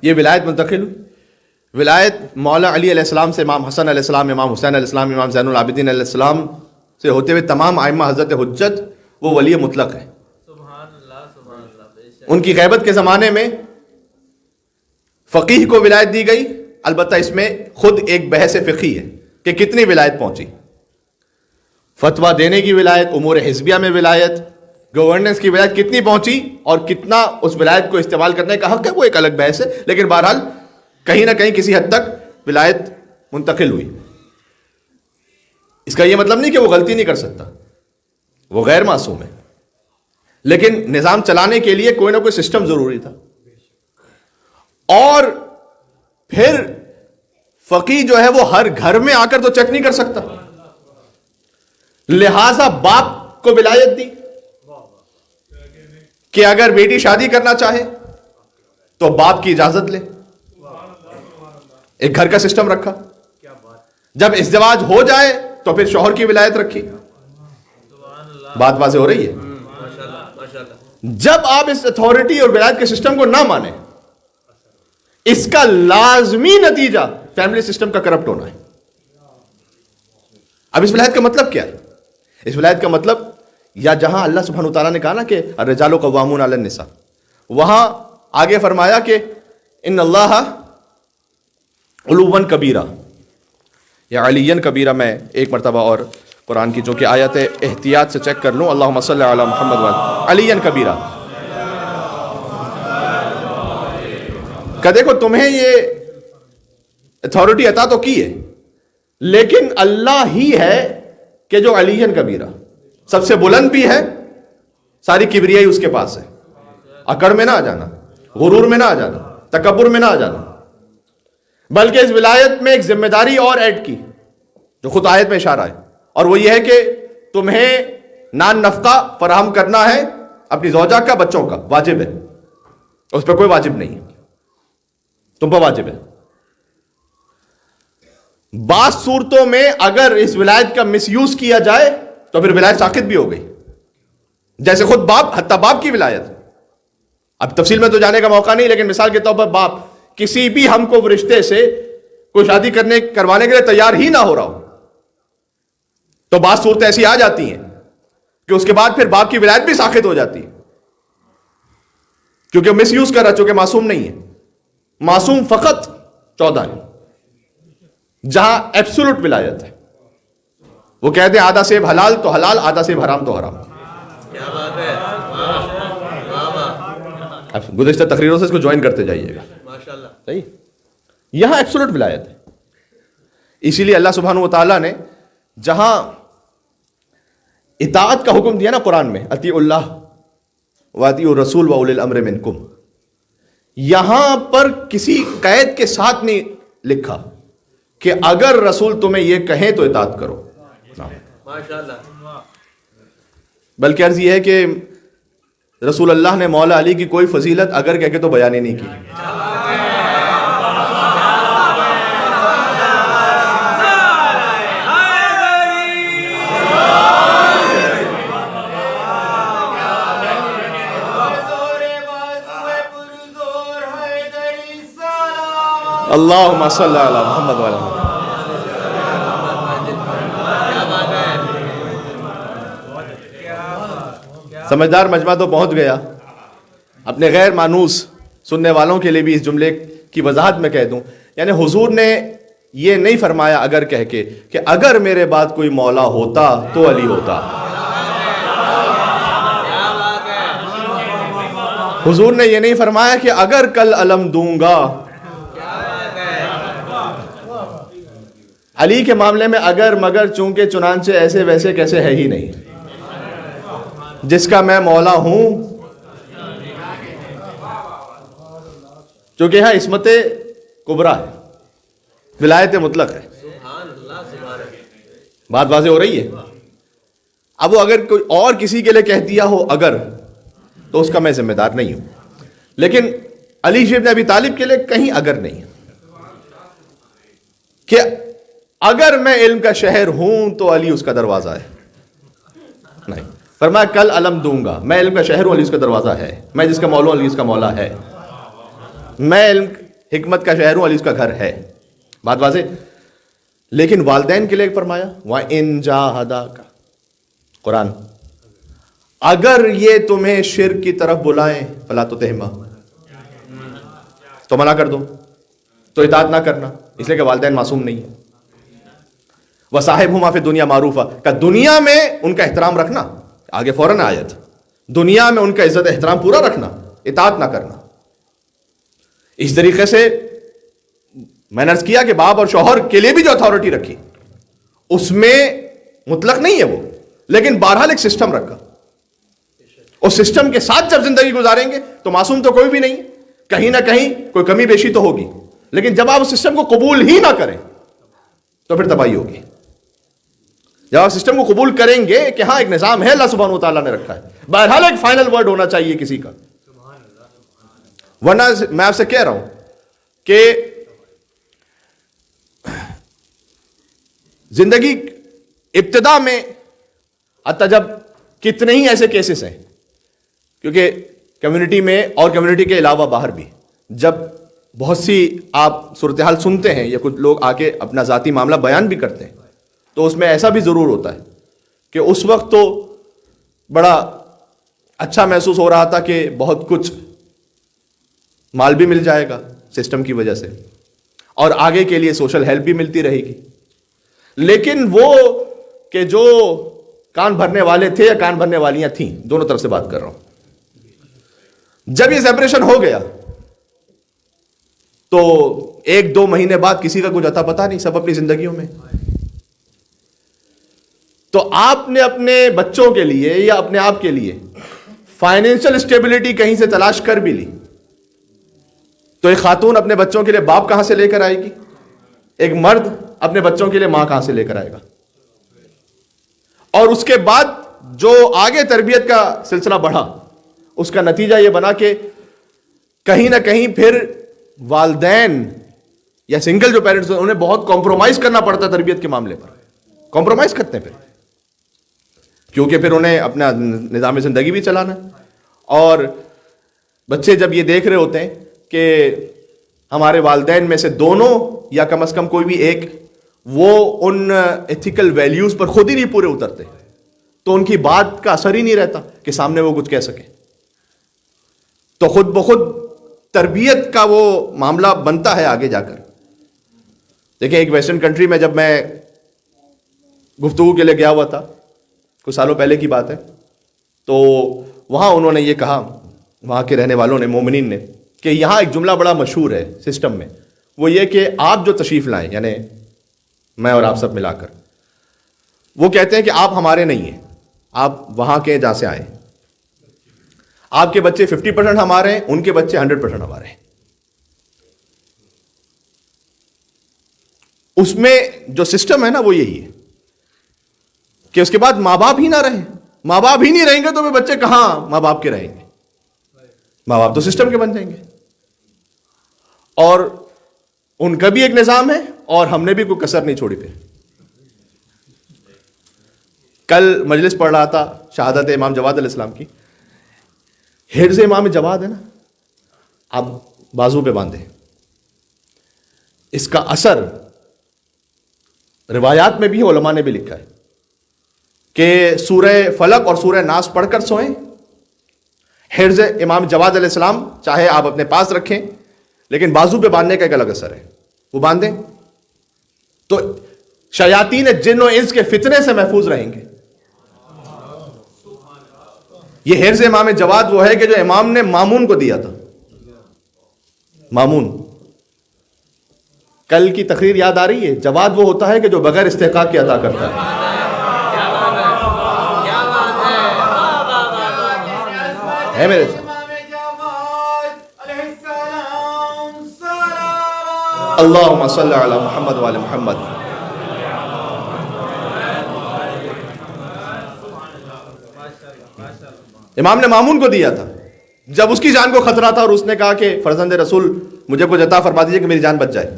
یہ ولایت منتقل ہوئی. ولایت مولا علی علیہ السلام سے امام حسن علیہ السلام, امام حسین علیہ السلام, امام زین العابدین علیہ السلام سے ہوتے ہوئے تمام ائمہ حضرت حجت, وہ ولی مطلق ہے. ان کی غیبت کے زمانے میں فقیہ کو ولایت دی گئی. البتہ اس میں خود ایک بحث فقہی ہے کہ کتنی ولایت پہنچی. فتویٰ دینے کی ولایت, امور حزبیہ میں ولایت, گورننس کی ولایت کتنی پہنچی اور کتنا اس ولایت کو استعمال کرنے کا حق ہے, وہ ایک الگ بحث ہے. لیکن بہرحال کہیں نہ کہیں کسی حد تک ولایت منتقل ہوئی. اس کا یہ مطلب نہیں کہ وہ غلطی نہیں کر سکتا, وہ غیر معصوم ہے, لیکن نظام چلانے کے لیے کوئی نہ کوئی سسٹم ضروری تھا. اور پھر فقی جو ہے وہ ہر گھر میں آ کر تو چیک نہیں کر سکتا, لہذا باپ کو ولایت دی کہ اگر بیٹی شادی کرنا چاہے تو باپ کی اجازت لے. ایک گھر کا سسٹم رکھا. جب ازدواج ہو جائے تو پھر شوہر کی ولایت رکھی. بات واضح ہو رہی ہے. جب آپ اس اتھارٹی اور ولایت کے سسٹم کو نہ مانیں, اس کا لازمی نتیجہ فیملی سسٹم کا کرپٹ ہونا ہے. اب اس ولایت کا مطلب کیا ہے؟ اس ولایت کا مطلب, یا جہاں اللہ سبحانہ وتعالیٰ نے کہا نا کہ الرجال قوامون علی النساء, وہاں آگے فرمایا کہ ان اللہ علواً کبیرہ یا علیاً کبیرہ. میں ایک مرتبہ اور قرآن کی جو کہ آیت ہے احتیاط سے چیک کر لوں, اللہم صلی علی محمد وعلی علیاً کبیرہ. کہ دیکھو تمہیں یہ اتھارٹی عطا تو کی ہے, لیکن اللہ ہی ہے کہ جو علیاً کبیرہ, سب سے بلند بھی ہے, ساری کبریائی اس کے پاس ہے. اکڑ میں نہ آ جانا, غرور میں نہ آ جانا, تکبر میں نہ آ جانا, بلکہ اس ولایت میں ایک ذمہ داری اور ایڈ کی جو خود آیت میں اشارہ ہے, اور وہ یہ ہے کہ تمہیں نان نفقہ فراہم کرنا ہے اپنی زوجہ کا, بچوں کا, واجب ہے. اس پہ کوئی واجب نہیں ہے, تم پہ واجب ہے. بعض صورتوں میں اگر اس ولایت کا مس یوز کیا جائے تو پھر ولایت ساقط بھی ہو گئی, جیسے خود باپ, حتیٰ باپ کی ولایت. اب تفصیل میں تو جانے کا موقع نہیں, لیکن مثال کے طور پر باپ کسی بھی ہم کو رشتے سے کوئی شادی کروانے کے لیے تیار ہی نہ ہو رہا ہو تو بعض صورتیں ایسی آ جاتی ہیں کہ اس کے بعد پھر باپ کی ولایت بھی ساقط ہو جاتی ہے کیونکہ مس یوز کر رہا، چونکہ معصوم نہیں ہے. معصوم فقط 14 ہے جہاں ایبسولوٹ ولایت ہے. وہ کہتے ہیں آدھا سیب حلال تو حلال، آدھا سیب حرام تو حرام. کیا بات ہے، اب گزشتہ تقریروں سے اس کو جوائن کرتے جائیے گا. ماشاءاللہ. صحیح. یہاں ایبسولوٹ ولایت ہے. اسی لیے اللہ سبحانہ و تعالیٰ نے جہاں اطاعت کا حکم دیا نا قرآن میں، اطیعوا اللہ واطیعوا الرسول واولی الامر منکم، یہاں پر کسی قید کے ساتھ نہیں لکھا کہ اگر رسول تمہیں یہ کہیں تو اطاعت کرو، ماشاءاللہ. بلکہ عرض یہ ہے کہ رسول اللہ نے مولا علی کی کوئی فضیلت اگر کہہ کے تو بیان ہی نہیں کی. اللہم صلی علی محمد وعلی محمد. سمجھدار مجمع تو پہنچ گیا. اپنے غیر مانوس سننے والوں کے لیے بھی اس جملے کی وضاحت میں کہہ دوں، یعنی حضور نے یہ نہیں فرمایا اگر کہہ کے کہ اگر میرے بعد کوئی مولا ہوتا تو علی ہوتا. حضور نے یہ نہیں فرمایا کہ اگر کل علم دوں گا. علی کے معاملے میں اگر مگر چونکہ چنانچہ ایسے ویسے کیسے ہے ہی نہیں. جس کا میں مولا ہوں، چونکہ یہاں عصمت کبریٰ ہے، ولایت مطلق ہے. بات واضح ہو رہی ہے. اب وہ اگر کوئی اور کسی کے لیے کہہ دیا ہو اگر، تو اس کا میں ذمہ دار نہیں ہوں. لیکن علی ابن ابی طالب کے لیے کہیں اگر نہیں کہ اگر میں علم کا شہر ہوں تو علی اس کا دروازہ ہے. نہیں، فرمایا کل علم دوں گا، میں علم کا شہر ہوں، علی اس کا دروازہ ہے. میں جس کا مولا ہوں، علی اس کا مولا ہے. میں علم حکمت کا شہر ہوں، علی اس کا گھر ہے. بات واضح. لیکن والدین کے لیے فرمایا وَإِن جَاهَدَاكَ، قرآن، اگر یہ تمہیں شرک کی طرف بلائیں فَلَا تُطِعْهُمَا، تو منع کر دو، تو اطاعت نہ کرنا، اس لیے کہ والدین معصوم نہیں ہیں. وَصَاحِبْهُمَا فِي الدُّنْيَا مَعْرُوفًا، کہ دنیا میں ان کا احترام رکھنا. آگے فوراً آیت، دنیا میں ان کا عزت احترام پورا رکھنا، اطاعت نہ کرنا. اس طریقے سے میں نے عرض کیا کہ باپ اور شوہر کے لیے بھی جو اتھارٹی رکھی اس میں مطلق نہیں ہے وہ، لیکن بہرحال ایک سسٹم رکھا. اس سسٹم کے ساتھ جب زندگی گزاریں گے تو معصوم تو کوئی بھی نہیں، کہیں نہ کہیں کوئی کمی بیشی تو ہوگی. لیکن جب آپ اس سسٹم کو قبول ہی نہ کریں تو پھر تباہی ہوگی. جب آپ سسٹم کو قبول کریں گے کہ ہاں ایک نظام ہے اللہ سبحانہ و تعالیٰ نے رکھا ہے، بہرحال ایک فائنل ورڈ ہونا چاہیے کسی کا. ورنہ میں آپ سے کہہ رہا ہوں کہ زندگی ابتدا میں حتیٰ جب کتنے ہی ایسے کیسز ہیں، کیونکہ کمیونٹی میں اور کمیونٹی کے علاوہ باہر بھی جب بہت سی آپ صورتحال سنتے ہیں یا کچھ لوگ آ کے اپنا ذاتی معاملہ بیان بھی کرتے ہیں، تو اس میں ایسا بھی ضرور ہوتا ہے کہ اس وقت تو بڑا اچھا محسوس ہو رہا تھا کہ بہت کچھ مال بھی مل جائے گا سسٹم کی وجہ سے، اور آگے کے لیے سوشل ہیلپ بھی ملتی رہے گی. لیکن وہ کہ جو کان بھرنے والے تھے یا کان بھرنے والیاں تھیں، دونوں طرف سے بات کر رہا ہوں، جب یہ سیپریشن ہو گیا تو 1-2 مہینے بعد کسی کا کچھ اتا پتا نہیں، سب اپنی زندگیوں میں. تو آپ نے اپنے بچوں کے لیے یا اپنے آپ کے لیے فائنینشل اسٹیبلٹی کہیں سے تلاش کر بھی لی، تو ایک خاتون اپنے بچوں کے لیے باپ کہاں سے لے کر آئے گی؟ ایک مرد اپنے بچوں کے لیے ماں کہاں سے لے کر آئے گا؟ اور اس کے بعد جو آگے تربیت کا سلسلہ بڑھا، اس کا نتیجہ یہ بنا کہ کہیں نہ کہیں پھر والدین یا سنگل جو پیرنٹس ہیں انہیں بہت کمپرومائز کرنا پڑتا ہے تربیت کے معاملے پر. کمپرومائز کرتے ہیں پھر، کیونکہ پھر انہیں اپنا نظام زندگی بھی چلانا ہے. اور بچے جب یہ دیکھ رہے ہوتے ہیں کہ ہمارے والدین میں سے دونوں یا کم از کم کوئی بھی ایک وہ ان ایتھیکل ویلیوز پر خود ہی نہیں پورے اترتے، تو ان کی بات کا اثر ہی نہیں رہتا کہ سامنے وہ کچھ کہہ سکیں. تو خود بخود تربیت کا وہ معاملہ بنتا ہے آگے جا کر. دیکھیں ایک ویسٹرن کنٹری میں جب میں گفتگو کے لیے گیا ہوا تھا کچھ سالوں پہلے کی بات ہے, تو وہاں انہوں نے یہ کہا, وہاں کے رہنے والوں نے, مومنین نے, کہ یہاں ایک جملہ بڑا مشہور ہے سسٹم میں, وہ یہ کہ آپ جو تشریف لائیں, یعنی میں اور آپ سب ملا کر, وہ کہتے ہیں کہ آپ ہمارے نہیں ہیں, آپ وہاں کے جہاں سے آئے, آپ کے بچے 50% ہمارے ہیں, ان کے بچے 100% ہمارے ہیں. اس میں جو سسٹم ہے نا وہ یہی ہے کہ اس کے بعد ماں باپ ہی نہ رہیں, ماں باپ ہی نہیں رہیں گے تو وہ بچے کہاں ماں باپ کے رہیں گے, ماں باپ تو سسٹم کے بن جائیں گے. اور ان کا بھی ایک نظام ہے اور ہم نے بھی کوئی کسر نہیں چھوڑی. پھر کل مجلس پڑھ رہا تھا شہادت امام جواد علیہ السلام کی. حرز امام جواد ہے نا, آپ بازو پہ باندھیں, اس کا اثر روایات میں بھی ہے, علماء نے بھی لکھا ہے کہ سورہ فلق اور سورہ ناس پڑھ کر سوئیں. حرز امام جواد علیہ السلام چاہے آپ اپنے پاس رکھیں, لیکن بازو پہ باندھنے کا ایک الگ اثر ہے, وہ باندھیں تو شیاطین جن و انس کے فتنے سے محفوظ رہیں گے. یہ حرز امام جواد وہ ہے کہ جو امام نے مامون کو دیا تھا. مامون, کل کی تقریر یاد آ رہی ہے, جواد وہ ہوتا ہے کہ جو بغیر استحقاق کے عطا کرتا ہے. ہے میرے ساتھ, اللہم صلی علی محمد وعلی محمد. امام نے مامون کو دیا تھا جب اس کی جان کو خطرہ تھا, اور اس نے کہا کہ فرزند رسول مجھے کچھ عطا فرما دیجیے کہ میری جان بچ جائے,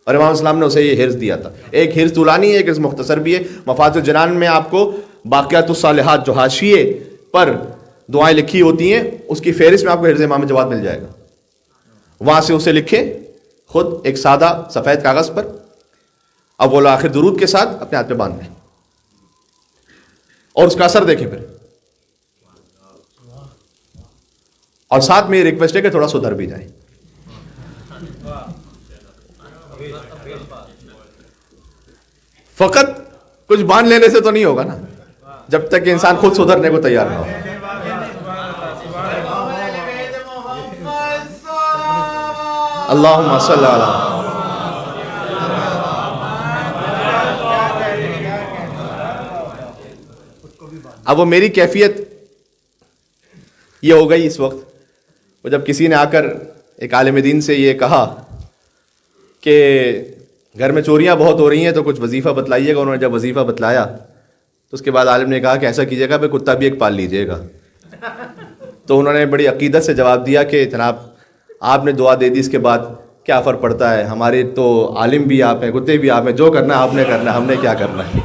اور امام اسلام نے اسے یہ حرز دیا تھا. ایک حرز طولانی ہے, ایک حرز مختصر بھی ہے. مفاتیح الجنان میں آپ کو باقیات الصالحات جو حاشیے پر دعائیں لکھی ہوتی ہیں اس کی فہرست میں آپ کو حرز امام جواد مل جائے گا. وہاں سے اسے لکھیں خود ایک سادہ سفید کاغذ پر, اول و آخر درود کے ساتھ اپنے ہاتھ پہ باندھ لیں, اور اس کا اثر دیکھیں پھر. اور ساتھ میں یہ ریکویسٹ ہے کہ تھوڑا سدھر بھی جائیں. فقط کچھ باندھ لینے سے تو نہیں ہوگا نا, جب تک کہ انسان خود سدھرنے کو تیار نہ ہو. اللہم صلی علی. اب وہ میری کیفیت یہ ہو گئی اس وقت, وہ جب کسی نے آ کر ایک عالم دین سے یہ کہا کہ گھر میں چوریاں بہت ہو رہی ہیں تو کچھ وظیفہ بتلائیے گا. انہوں نے جب وظیفہ بتلایا تو اس کے بعد عالم نے کہا کہ ایسا کیجیے گا کہ کتا بھی ایک پال لیجیے گا. تو انہوں نے بڑی عقیدت سے جواب دیا کہ جناب آپ نے دعا دے دی, اس کے بعد کیا فرق پڑتا ہے, ہمارے تو عالم بھی آپ ہیں, کتے بھی آپ ہیں, جو کرنا ہے آپ نے کرنا ہے, ہم نے کیا کرنا ہے.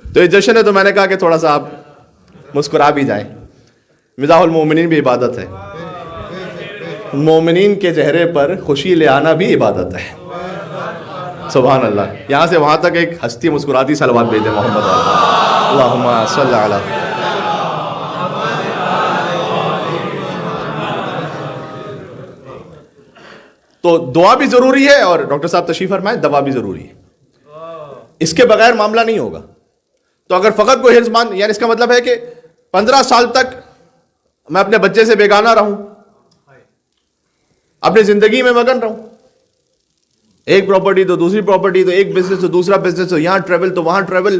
تو یہ جشن ہے, تو میں نے کہا کہ تھوڑا سا آپ مسکرا بھی جائیں. مزاح المومنین بھی عبادت ہے, مومنین کے چہرے پر خوشی لے آنا بھی عبادت ہے. سبحان اللہ. یہاں سے وہاں تک ایک ہستی مسکراتی صلوات بھیج دیں محمد اللہم صلی علی. تو دعا بھی ضروری ہے, اور ڈاکٹر صاحب تشریف فرمائیں دوا بھی ضروری ہے. اس کے بغیر معاملہ نہیں ہوگا. تو اگر فقط کوئی حرز باندھ, یعنی اس کا مطلب ہے کہ 15 سال تک میں اپنے بچے سے بیگانہ رہوں, اپنی زندگی میں مگن رہوں, ایک پراپرٹی تو دوسری پراپرٹی, تو ایک بزنس تو دوسرا بزنس, تو یہاں ٹریول تو وہاں ٹریول.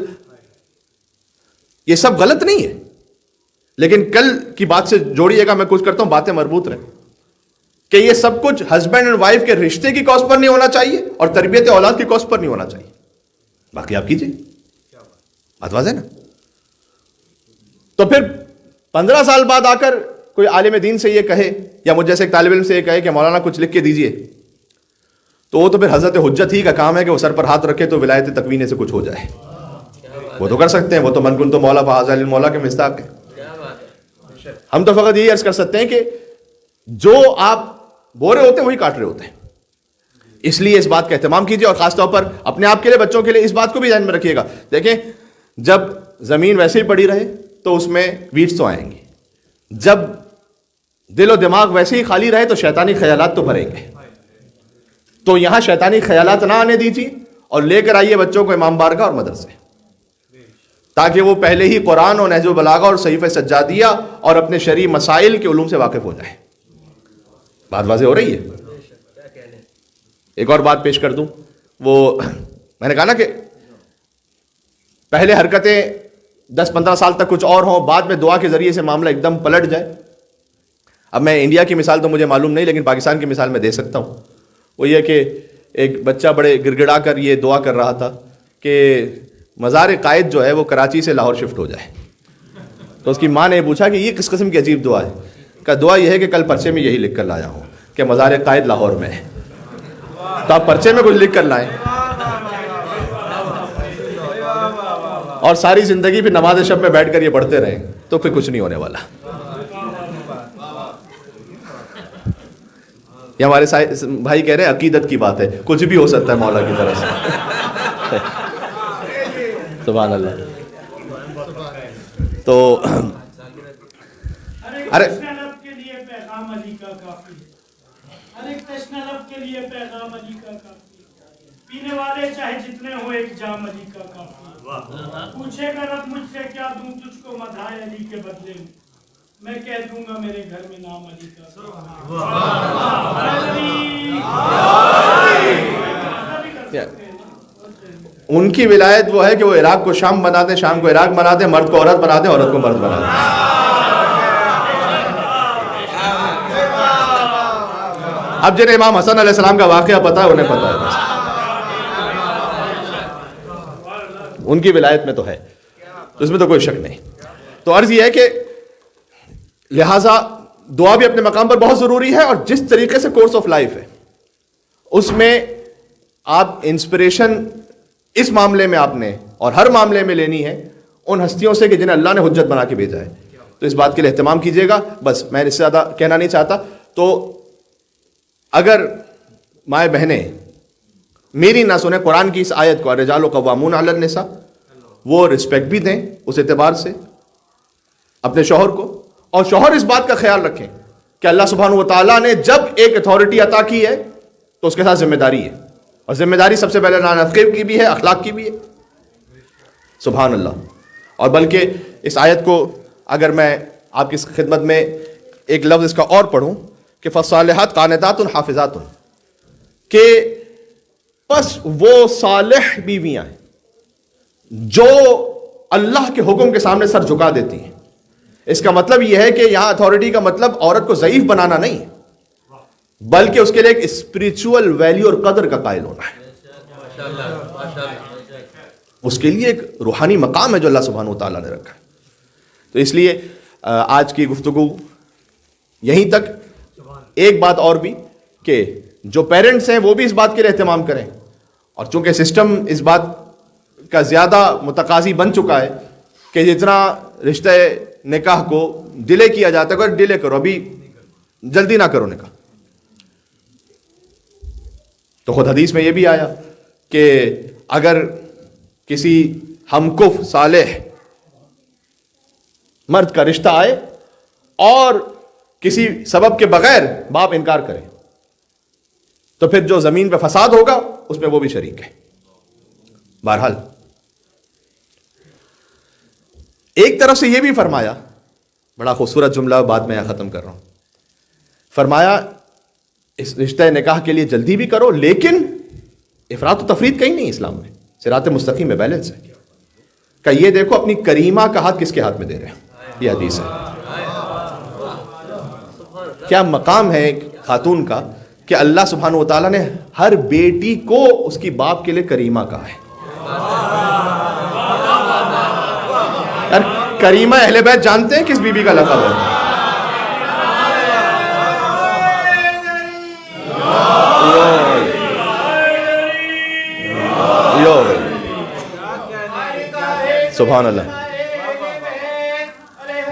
یہ سب غلط نہیں ہے, لیکن کل کی بات سے جوڑیے گا, میں کچھ کرتا ہوں باتیں مربوط رہیں, کہ یہ سب کچھ ہسبینڈ اینڈ وائف کے رشتے کی کاسٹ پر نہیں ہونا چاہیے اور تربیت اولاد کی کاسٹ پر نہیں ہونا چاہیے. باقی آپ کیجیے, بات واضح نا. تو پھر 15 سال بعد آ کر کوئی عالم دین سے یہ کہے, یا مجھ جیسے ایک طالب علم سے یہ کہے کہ مولانا کچھ لکھ کے دیجئے, تو وہ تو پھر حضرت حجت ہی کا کام ہے کہ وہ سر پر ہاتھ رکھے تو ولایت تکوینے سے کچھ ہو جائے. وہ تو کر سکتے ہیں, وہ تو من کن تو مولا فہذا للمولا کے مصداق ہے. ہم تو فقط یہی عرض کر سکتے ہیں کہ جو آپ بو رہے ہوتے ہیں وہی کاٹ رہے ہوتے ہیں. اس لیے اس بات کا اہتمام کیجیے, اور خاص طور پر اپنے آپ کے لیے, بچوں کے لیے اس بات کو بھی ذہن میں رکھیے گا. دیکھیں جب زمین ویسے ہی پڑی رہے تو اس میں ویڈس تو آئیں گی، جب دل و دماغ ویسے ہی خالی رہے تو شیطانی خیالات تو بھریں گے. تو یہاں شیطانی خیالات نہ آنے دیجیے اور لے کر آئیے بچوں کو امام بارگاہ اور مدرسے، تاکہ وہ پہلے ہی قرآن اور نہج البلاغہ اور صحیفہ سجادیہ اور اپنے شرعی مسائل کے علوم سے واقف ہو جائیں. بات واضح ہو رہی ہے؟ ایک اور بات پیش کر دوں. وہ میں نے کہا نا کہ پہلے حرکتیں 10-15 سال تک کچھ اور ہوں، بعد میں دعا کے ذریعے سے معاملہ ایک دم پلٹ جائے. اب میں انڈیا کی مثال تو مجھے معلوم نہیں، لیکن پاکستان کی مثال میں دے سکتا ہوں. وہ یہ کہ ایک بچہ بڑے گڑ گڑا کر یہ دعا کر رہا تھا کہ مزار قائد جو ہے وہ کراچی سے لاہور شفٹ ہو جائے. تو اس کی ماں نے پوچھا کہ یہ کس قسم کی عجیب دعا ہے؟ کہ دعا یہ ہے کہ کل پرچے میں یہی لکھ کر لایا ہوں کہ مزار قائد لاہور میں ہے. تو آپ پرچے میں کچھ لکھ کر لائیں اور ساری زندگی پھر نماز شب میں بیٹھ کر یہ پڑھتے رہیں تو پھر کچھ نہیں ہونے والا. یہ ہمارے بھائی کہہ رہے ہیں عقیدت کی بات ہے، کچھ بھی ہو سکتا ہے مولا کی طرف سے. سبحان اللہ. تو ارے کے لیے پیغام علی کا کافی ہے، ہر ایک تشنب کے لیے پیغام علی کا کافی ہے، پینے والے چاہے جتنے ہو ایک جام علی کا کافی ہے. پوچھے گا رب مجھ سے کیا دوں تجھ کو مدھائے علی کے بدلے میں کہہ دوں گا میرے گھر میں نام علی کا. ان کی ولایت وہ ہے کہ وہ عراق کو شام بنا دیں، شام کو عراق بنا دیں، مرد کو عورت بنا دیں، عورت کو مرد بنا دیں. اب جنہیں امام حسن علیہ السلام کا واقعہ پتا ہے انہیں پتا ہے بس. ان کی ولایت میں تو ہے، تو اس میں تو کوئی شک نہیں. تو عرض یہ ہے کہ لہٰذا دعا بھی اپنے مقام پر بہت ضروری ہے، اور جس طریقے سے کورس آف لائف ہے اس میں آپ انسپریشن اس معاملے میں آپ نے اور ہر معاملے میں لینی ہے ان ہستیوں سے کہ جنہیں اللہ نے حجت بنا کے بھیجا ہے. تو اس بات کے لیے اہتمام کیجیے گا. بس میں اس سے زیادہ کہنا نہیں چاہتا. تو اگر مائیں بہنیں میری نہ سنیں قرآن کی اس آیت کو الرجال قوامون علی النساء، وہ رسپیکٹ بھی دیں اس اعتبار سے اپنے شوہر کو، اور شوہر اس بات کا خیال رکھیں کہ اللہ سبحانہ و تعالیٰ نے جب ایک اتھارٹی عطا کی ہے تو اس کے ساتھ ذمہ داری ہے، اور ذمہ داری سب سے پہلے نفقے کی بھی ہے، اخلاق کی بھی ہے. سبحان اللہ. اور بلکہ اس آیت کو اگر میں آپ کی خدمت میں ایک لفظ اس کا اور پڑھوں کہ فالصالحات قانتات حافظات، کہ بس وہ صالح بیویاں ہیں جو اللہ کے حکم کے سامنے سر جھکا دیتی ہیں. اس کا مطلب یہ ہے کہ یہاں اتھارٹی کا مطلب عورت کو ضعیف بنانا نہیں ہے، بلکہ اس کے لیے ایک اسپریچول ویلیو اور قدر کا قائل ہونا ہے. اس کے لیے ایک روحانی مقام ہے جو اللہ سبحانہ و تعالیٰ نے رکھا ہے. تو اس لیے آج کی گفتگو یہیں تک. ایک بات اور بھی کہ جو پیرنٹس ہیں وہ بھی اس بات کے لیے اہتمام کریں، اور چونکہ سسٹم اس بات کا زیادہ متقاضی بن چکا ہے کہ جتنا رشتہ نکاح کو ڈیلے کیا جاتا ہے ڈیلے کرو، ابھی جلدی نہ کرو نکاح. تو خود حدیث میں یہ بھی آیا کہ اگر کسی ہمکف صالح مرد کا رشتہ آئے اور کسی سبب کے بغیر باپ انکار کرے تو پھر جو زمین پہ فساد ہوگا اس میں وہ بھی شریک ہے. بہرحال ایک طرف سے یہ بھی فرمایا، بڑا خوبصورت جملہ، بعد میں ختم کر رہا ہوں، فرمایا اس رشتہ نکاح کے لیے جلدی بھی کرو، لیکن افراط و تفریط کہیں نہیں اسلام میں، صراط مستقیم میں بیلنس ہے. کہ یہ دیکھو اپنی کریمہ کا ہاتھ کس کے ہاتھ میں دے رہے ہیں، یہ حدیث ہے. کیا مقام ہے ایک خاتون کا کہ اللہ سبحانہ و تعالیٰ نے ہر بیٹی کو اس کی باپ کے لیے کریمہ کہا ہے. کریمہ اہل بیت جانتے ہیں کس بی بی کا لقب ہے؟ سبحان اللہ.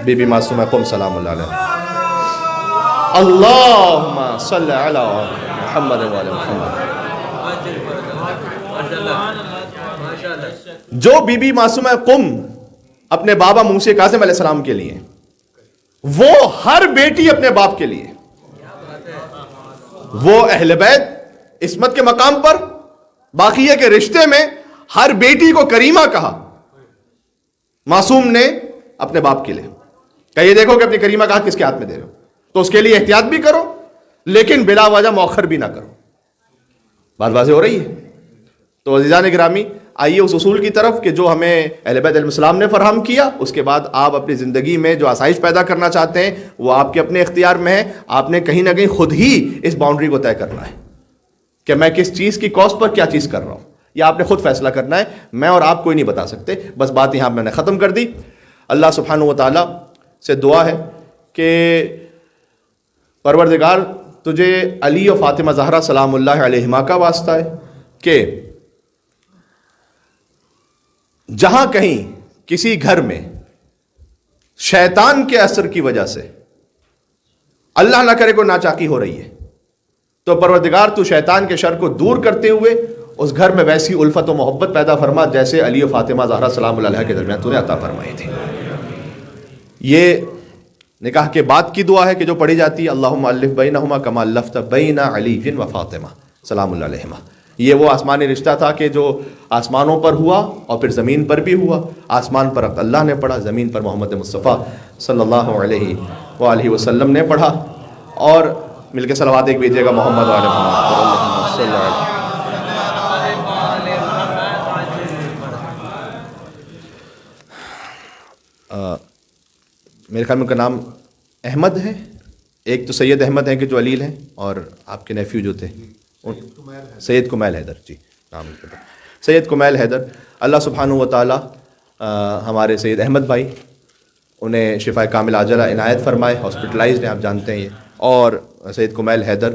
بی بی معصومہ قم سلام اللہ علیہ. اللہم صلی علی محمد و علی محمد. جو بی بی معصومہ قم اپنے بابا موسی کاظم علیہ السلام کے لیے، وہ ہر بیٹی اپنے باپ کے لیے، وہ اہل بیت عصمت کے مقام پر، باقی ہے کہ رشتے میں ہر بیٹی کو کریمہ کہا معصوم نے اپنے باپ کے لیے، کہ یہ دیکھو کہ اپنی کریمہ کا ہاتھ کس کے ہاتھ میں دے رہے ہو، تو اس کے لیے احتیاط بھی کرو لیکن بلا وجہ مؤخر بھی نہ کرو۔ بات واضح ہو رہی ہے؟ تو عزیزان گرامی، آئیے اس اصول کی طرف کہ جو ہمیں اہل بیت علیہ السلام نے فراہم کیا، اس کے بعد آپ اپنی زندگی میں جو آسائش پیدا کرنا چاہتے ہیں وہ آپ کے اپنے اختیار میں ہے، آپ نے کہیں نہ کہیں خود ہی اس باؤنڈری کو طے کرنا ہے کہ میں کس چیز کی کاسٹ پر کیا چیز کر رہا ہوں، یہ آپ نے خود فیصلہ کرنا ہے، میں اور آپ کوئی نہیں بتا سکتے۔ بس بات یہاں میں نے ختم کر دی۔ اللہ سبحانہ و تعالیٰ سے دعا ہے کہ پروردگار تجھے علی و فاطمہ زہرا سلام اللہ علیہما کا واسطہ ہے کہ جہاں کہیں کسی گھر میں شیطان کے اثر کی وجہ سے اللہ نہ کرے کوئی ناچاکی ہو رہی ہے تو پروردگار تو شیطان کے شر کو دور کرتے ہوئے اس گھر میں ویسی الفت و محبت پیدا فرما جیسے علی و فاطمہ زہرا سلام اللہ علیہ کے درمیان تو نے عطا فرمائی تھی۔ یہ نکاح کے بعد کی دعا ہے کہ جو پڑھی جاتی ہے اللہم الف بینہما کما الفت بین علی و فاطمہ سلام اللہ علیہما۔ یہ وہ آسمانی رشتہ تھا کہ جو آسمانوں پر ہوا اور پھر زمین پر بھی ہوا، آسمان پر اللہ نے پڑھا، زمین پر محمد مصطفیٰ صلی اللہ علیہ وآلہ وسلم نے پڑھا۔ اور مل کے صلوات ایک بھیجیے گا محمد وعلی محمد صلی اللہ علیہ۔ میرے خیال میں ان کا نام احمد ہے، ایک تو سید احمد ہیں کہ جو علیل ہیں، اور آپ کے نیفیو جو تھے سید کمیل حیدر، جی نام سید کمیل حیدر۔ اللہ سبحانہ و تعالی ہمارے سید احمد بھائی انہیں شفا کامل عاجلہ عنایت فرمائے، ہاسپٹلائزڈ ہیں آپ جانتے ہیں یہ، اور سید کمیل حیدر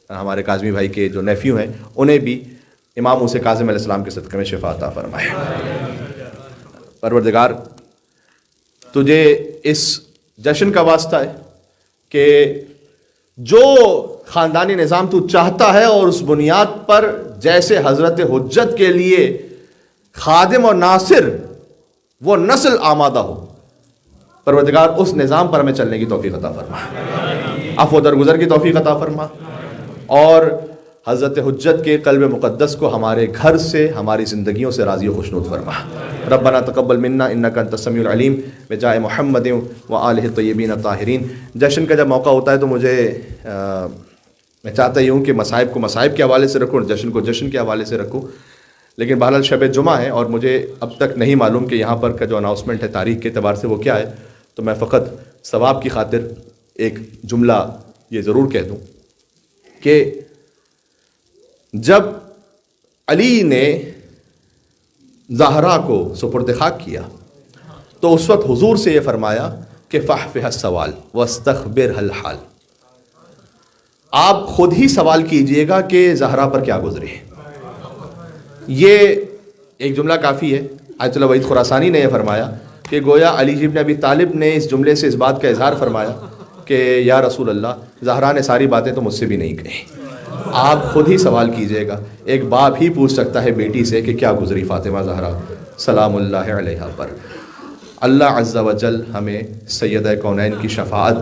ہمارے کاظمی بھائی کے جو نیفیو ہیں انہیں بھی امام موسی کاظم علیہ السلام کے صدقے میں شفا عطا فرمائے۔ پروردگار تجھے اس جشن کا واسطہ ہے کہ جو خاندانی نظام تو چاہتا ہے اور اس بنیاد پر جیسے حضرت حجت کے لیے خادم اور ناصر وہ نسل آمادہ ہو، پروردگار اس نظام پر ہمیں چلنے کی توفیق عطا فرما، عفو درگزر کی توفیق عطا فرما، اور حضرت حجت کے قلب مقدس کو ہمارے گھر سے ہماری زندگیوں سے راضی و خوشنود فرما۔ ربنا تقبل منا انک انت السمیع العلیم بجائے محمد و آلہ الطیبین الطاہرین۔ جشن کا جب موقع ہوتا ہے تو میں چاہتا ہی ہوں کہ مصائب کو مصائب کے حوالے سے رکھوں اور جشن کو جشن کے حوالے سے رکھوں، لیکن بہرحال شب جمعہ ہے اور مجھے اب تک نہیں معلوم کہ یہاں پر کا جو اناؤنسمنٹ ہے تاریخ کے اعتبار سے وہ کیا ہے، تو میں فقط ثواب کی خاطر ایک جملہ یہ ضرور کہہ دوں کہ جب علی نے زہرا کو سپرد خاک کیا تو اس وقت حضور سے یہ فرمایا کہ فاحفظ السوال واستخبرها الحال، آپ خود ہی سوال کیجئے گا کہ زہرا پر کیا گزرے۔ یہ ایک جملہ کافی ہے۔ آیت اللہ وحید خراسانی نے یہ فرمایا کہ گویا علی ابن ابی طالب نے اس جملے سے اس بات کا اظہار فرمایا کہ یا رسول اللہ زہرا نے ساری باتیں تو مجھ سے بھی نہیں کہیں، آپ خود ہی سوال کیجئے گا۔ ایک باپ ہی پوچھ سکتا ہے بیٹی سے کہ کیا گزری فاطمہ زہرا سلام اللہ علیہا پر۔ اللہ عز و جل ہمیں سیدہ کونین کی شفاعت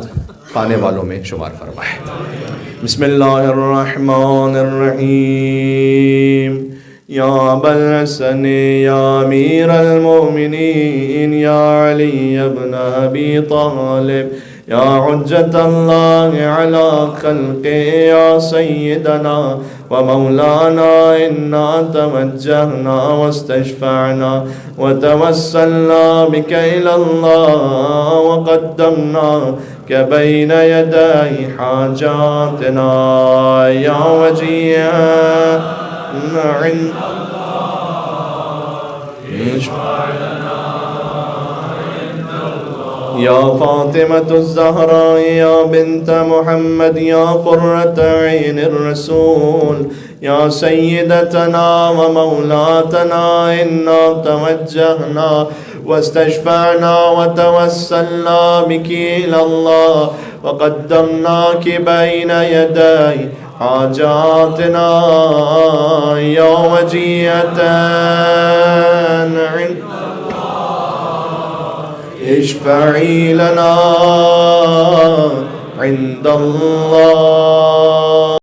پانے والوں میں شمار فرمائے۔ بسم اللہ الرحمن الرحیم۔ یا ابا الحسن یا امیر المؤمنین یا علی ابن ابی طالب یا حجت اللہ علی خلق یا سیدنا ومولانا انا توجہنا واستشفعنا وتوسلنا بک الی اللہ وقدمناک بین یدی حاجاتنا یا وجیہ عند یا فاطمة الزہراء یا بنت محمد یا قرۃ عین الرسول یا سیدتنا و مولاتنا انا توجہنا واستشفعنا وتوسلنا بک الی اللہ وقدمناک بین یدی حاجاتنا یا وجیہتا اشفعی لنا عند اللہ